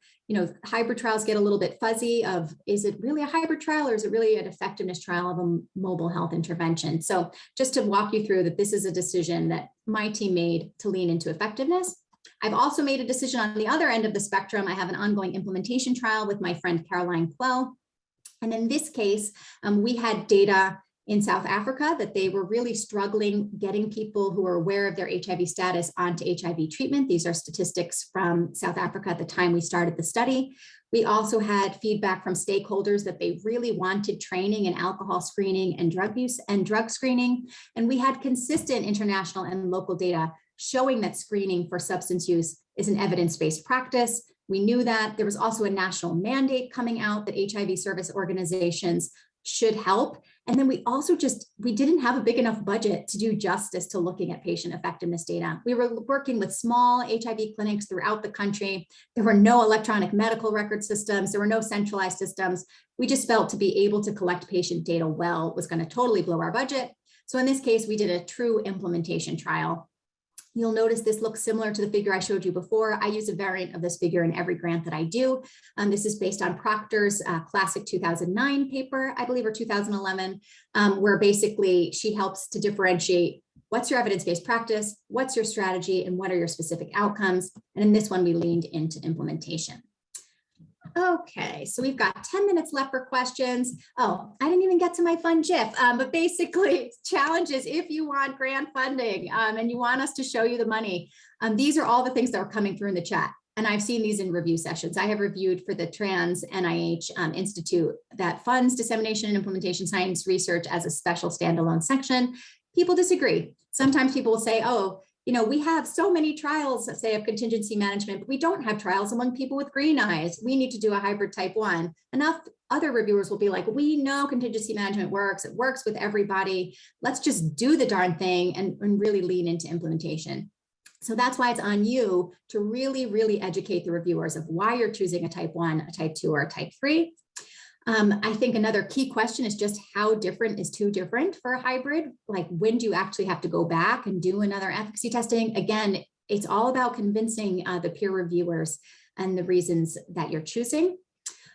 hybrid trials get a little bit fuzzy of, is it really a hybrid trial or is it really an effectiveness trial of a mobile health intervention? So just to walk you through that, this is a decision that my team made to lean into effectiveness. I've also made a decision on the other end of the spectrum. I have an ongoing implementation trial with my friend Caroline Quell. And in this case, we had data in South Africa that they were really struggling getting people who are aware of their HIV status onto HIV treatment. These are statistics from South Africa at the time we started the study. We also had feedback from stakeholders that they really wanted training in alcohol screening and drug use and drug screening. And we had consistent international and local data showing that screening for substance use is an evidence-based practice. We knew that. There was also a national mandate coming out that HIV service organizations should help. And then we also we didn't have a big enough budget to do justice to looking at patient effectiveness data. We were working with small HIV clinics throughout the country. There were no electronic medical record systems. There were no centralized systems. We just felt to be able to collect patient data well was going to totally blow our budget. So in this case, we did a true implementation trial. You'll notice this looks similar to the figure I showed you before. I use a variant of this figure in every grant that I do. This is based on Proctor's classic 2009 paper, I believe, or 2011, where basically she helps to differentiate what's your evidence-based practice, what's your strategy, and what are your specific outcomes. And in this one, we leaned into implementation. Okay, so we've got 10 minutes left for questions. Oh, I didn't even get to my fun GIF, but basically challenges if you want grant funding and you want us to show you the money. These are all the things that are coming through in the chat. And I've seen these in review sessions. I have reviewed for the Trans NIH Institute that funds dissemination and implementation science research as a special standalone section. People disagree. Sometimes people will say, oh, you know, we have so many trials, let's say, of contingency management, but we don't have trials among people with green eyes. We need to do a hybrid type 1. Enough other reviewers will be like, we know contingency management works. It works with everybody. Let's just do the darn thing and really lean into implementation. So that's why it's on you to really, really educate the reviewers of why you're choosing a type 1, a type 2, or a type 3. I think another key question is just how different is too different for a hybrid? Like, when do you actually have to go back and do another efficacy testing? Again, it's all about convincing the peer reviewers and the reasons that you're choosing.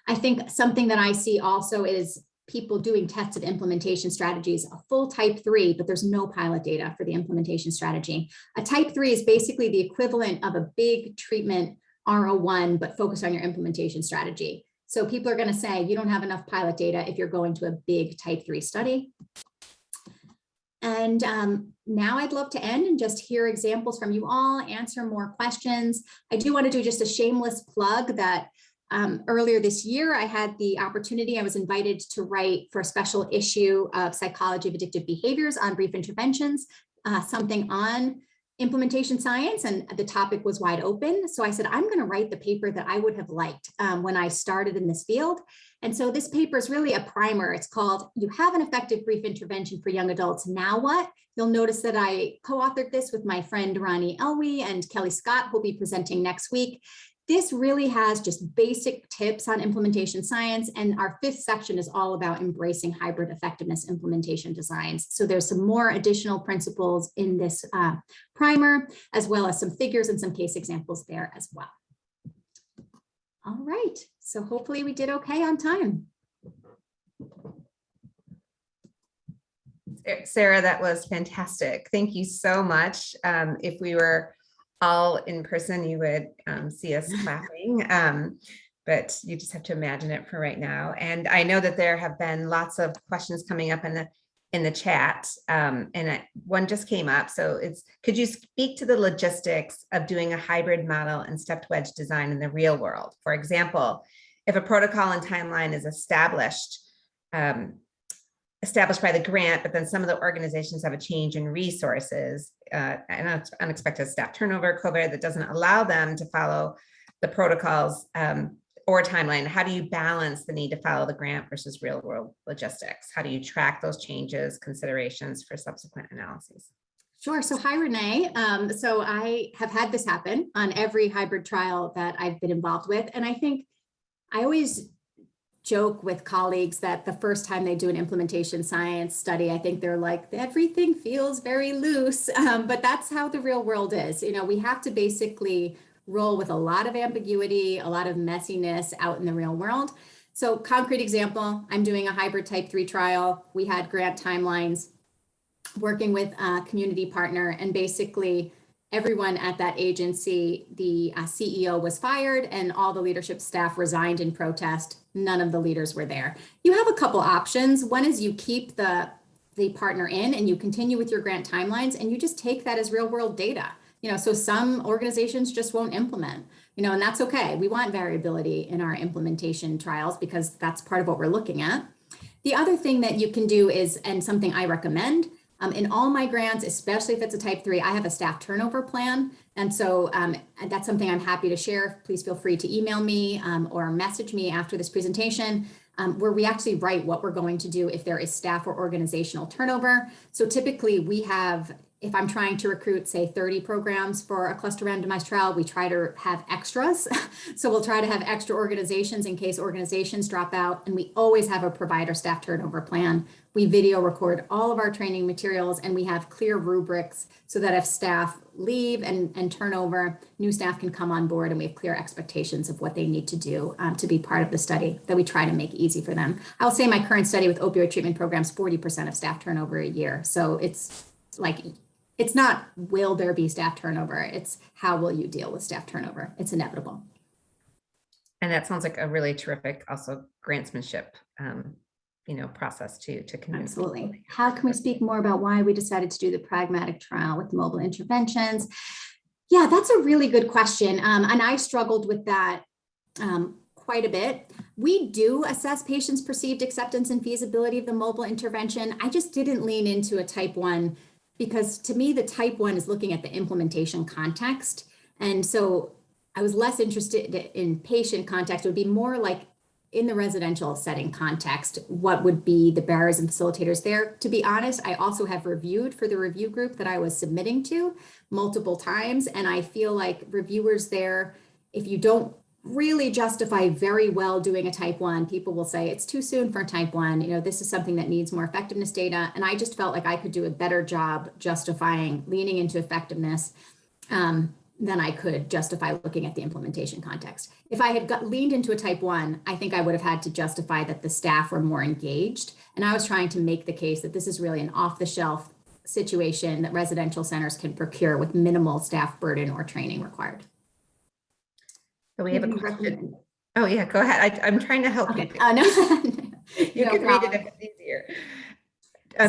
I think something that I see also is people doing tested implementation strategies, a full type 3, but there's no pilot data for the implementation strategy. A type 3 is basically the equivalent of a big treatment R01, but focused on your implementation strategy. So people are going to say you don't have enough pilot data if you're going to a big type 3 study. And now I'd love to end and just hear examples from you all, answer more questions. I do want to do just a shameless plug that earlier this year, I had the opportunity, I was invited to write for a special issue of Psychology of Addictive Behaviors on Brief Interventions, something on implementation science, and the topic was wide open. So I said, I'm going to write the paper that I would have liked when I started in this field. And so this paper is really a primer. It's called, You Have an Effective Brief Intervention for Young Adults, Now What? You'll notice that I co-authored this with my friend Ronnie Elwee and Kelly Scott, who'll be presenting next week. This really has just basic tips on implementation science, and our 5th section is all about embracing hybrid effectiveness implementation designs. So there's some more additional principles in this primer, as well as some figures and some case examples there as well. All right, so hopefully we did okay on time. Sarah, that was fantastic. Thank you so much. If we were all in person, you would see us clapping, but you just have to imagine it for right now. And I know that there have been lots of questions coming up in the chat, and one just came up. So it's, could you speak to the logistics of doing a hybrid model and stepped wedge design in the real world? For example, if a protocol and timeline is established by the grant, but then some of the organizations have a change in resources, and unexpected staff turnover, COVID, that doesn't allow them to follow the protocols or timeline. How do you balance the need to follow the grant versus real world logistics? How do you track those changes, considerations for subsequent analyses? Sure. So hi, Renee. So I have had this happen on every hybrid trial that I've been involved with. And I think I always joke with colleagues that the first time they do an implementation science study, I think they're like, everything feels very loose, but that's how the real world is. You know, we have to basically roll with a lot of ambiguity, a lot of messiness out in the real world. So concrete example, I'm doing a hybrid type 3 trial. We had grant timelines, working with a community partner, and basically everyone at that agency, the CEO was fired and all the leadership staff resigned in protest. None of the leaders were there. You have a couple options. One is you keep the partner in and you continue with your grant timelines, and you just take that as real world data. You know, so some organizations just won't implement, you know, and that's okay. We want variability in our implementation trials because that's part of what we're looking at. The other thing that you can do is, and something I recommend, in all my grants, especially if it's a type 3, I have a staff turnover plan. And so that's something I'm happy to share. Please feel free to email me or message me after this presentation. where we actually write what we're going to do if there is staff or organizational turnover. So typically we have, if I'm trying to recruit, say, 30 programs for a cluster randomized trial, we try to have extras. So we'll try to have extra organizations in case organizations drop out. And we always have a provider staff turnover plan. We video record all of our training materials, and we have clear rubrics so that if staff leave and turn over, new staff can come on board, and we have clear expectations of what they need to do to be part of the study that we try to make easy for them. I'll say my current study with opioid treatment programs, 40% of staff turnover a year. So it's like, it's not, will there be staff turnover? It's how will you deal with staff turnover? It's inevitable. And that sounds like a really terrific, also grantsmanship, process to convince Absolutely. people. How can we speak more about why we decided to do the pragmatic trial with mobile interventions? Yeah, that's a really good question. And I struggled with that quite a bit. We do assess patients' perceived acceptance and feasibility of the mobile intervention. I just didn't lean into a type 1 because to me, the type 1 is looking at the implementation context. And so I was less interested in patient context. It would be more like in the residential setting context, what would be the barriers and facilitators there? To be honest, I also have reviewed for the review group that I was submitting to multiple times. And I feel like reviewers there, if you don't really justify very well doing a type 1, people will say it's too soon for a type 1. This is something that needs more effectiveness data. And I just felt like I could do a better job justifying leaning into effectiveness than I could justify looking at the implementation context. If I had leaned into a type 1, I think I would have had to justify that the staff were more engaged. And I was trying to make the case that this is really an off-the-shelf situation that residential centers can procure with minimal staff burden or training required. So we have a question. Oh yeah, go ahead. I'm trying to help you. No. You No can problem. read it if it's easier.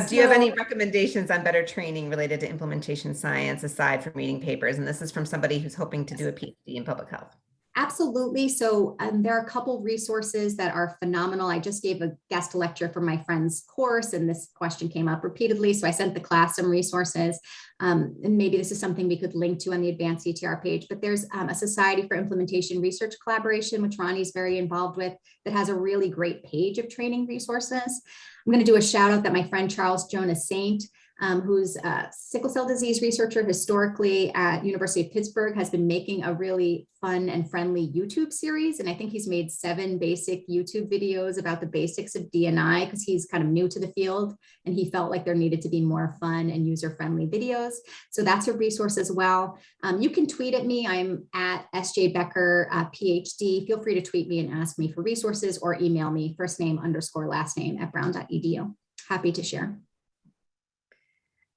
Do you have any recommendations on better training related to implementation science aside from reading papers? And this is from somebody who's hoping to do a PhD in public health. Absolutely. So there are a couple resources that are phenomenal. I just gave a guest lecture for my friend's course, and this question came up repeatedly. So I sent the class some resources. And maybe this is something we could link to on the AdvanceCTR page, but there's a Society for Implementation Research Collaboration, which Ronnie's very involved with, that has a really great page of training resources. I'm going to do a shout out that my friend Charles Jonas Saint, who's a sickle cell disease researcher historically at University of Pittsburgh, has been making a really fun and friendly YouTube series. And I think he's made 7 basic YouTube videos about the basics of D&I because he's kind of new to the field and he felt like there needed to be more fun and user-friendly videos. So that's a resource as well. You can tweet at me. I'm at SJ Becker, PhD. Feel free to tweet me and ask me for resources or email me first name _ @brown.edu. Happy to share.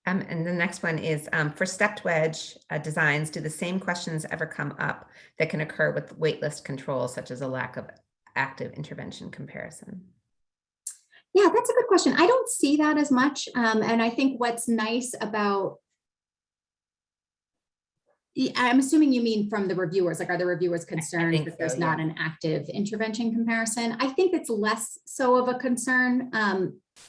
And the next one is for stepped wedge designs, do the same questions ever come up that can occur with waitlist control, such as a lack of active intervention comparison? Yeah, that's a good question. I don't see that as much. And I think what's nice about, I'm assuming you mean from the reviewers, like are the reviewers concerned that there's not an active intervention comparison? I think it's less so of a concern,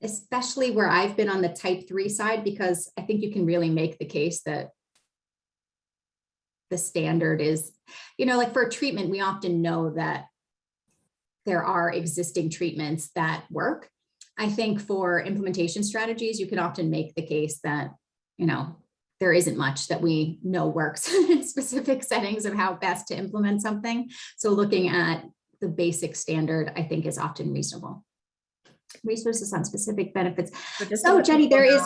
especially where I've been on the type 3 side, because I think you can really make the case that the standard is, like for a treatment, we often know that there are existing treatments that work. I think for implementation strategies, you can often make the case that, there isn't much that we know works in specific settings of how best to implement something. So looking at the basic standard, I think is often reasonable. Resources on specific benefits. So Jenny, there's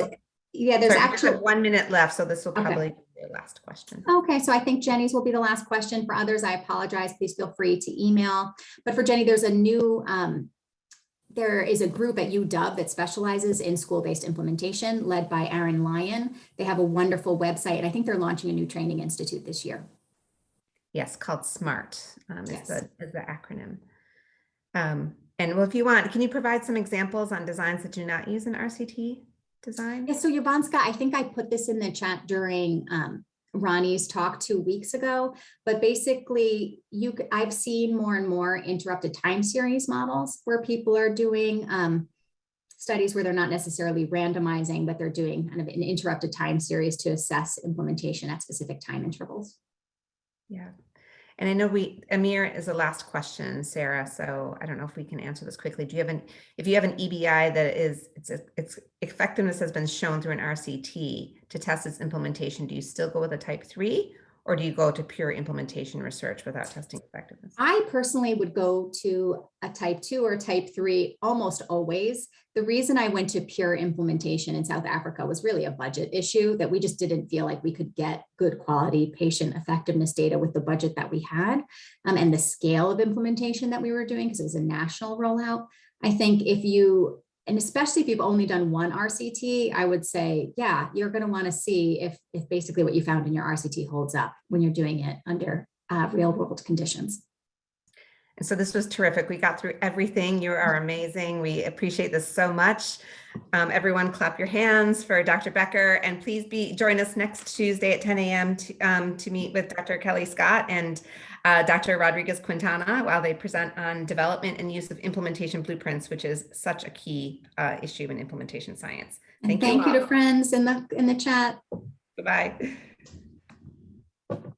actually 1 minute left. So this will probably be your last question. Okay, so I think Jenny's will be the last question. For others, I apologize. Please feel free to email. But for Jenny, there's a new, there is a group at UW that specializes in school-based implementation led by Aaron Lyon. They have a wonderful website, and I think they're launching a new training institute this year. Yes, called SMART is the acronym. And well, if you want, can you provide some examples on designs that do not use an RCT design? Yeah, so Yovanska, I think I put this in the chat during Ronnie's talk 2 weeks ago, but basically I've seen more and more interrupted time series models where people are doing studies where they're not necessarily randomizing, but they're doing kind of an interrupted time series to assess implementation at specific time intervals. Yeah. And I know Amir is the last question, Sarah, so I don't know if we can answer this quickly. If you have an EBI that its effectiveness has been shown through an RCT to test its implementation, do you still go with a type 3 or do you go to pure implementation research without testing effectiveness? I personally would go to a type 2 or type 3 almost always. The reason I went to pure implementation in South Africa was really a budget issue, that we just didn't feel like we could get good quality patient effectiveness data with the budget that we had, and the scale of implementation that we were doing, because it was a national rollout. I think and especially if you've only done one RCT, I would say, yeah, you're going to want to see if basically what you found in your RCT holds up when you're doing it under real world conditions. And so this was terrific. We got through everything. You are amazing. We appreciate this so much. Everyone clap your hands for Dr. Becker, and please join us next Tuesday at 10 a.m. to meet with Dr. Kelly Scott and Dr. Rodriguez Quintana while they present on development and use of implementation blueprints, which is such a key issue in implementation science. Thank you to friends in the chat. Goodbye.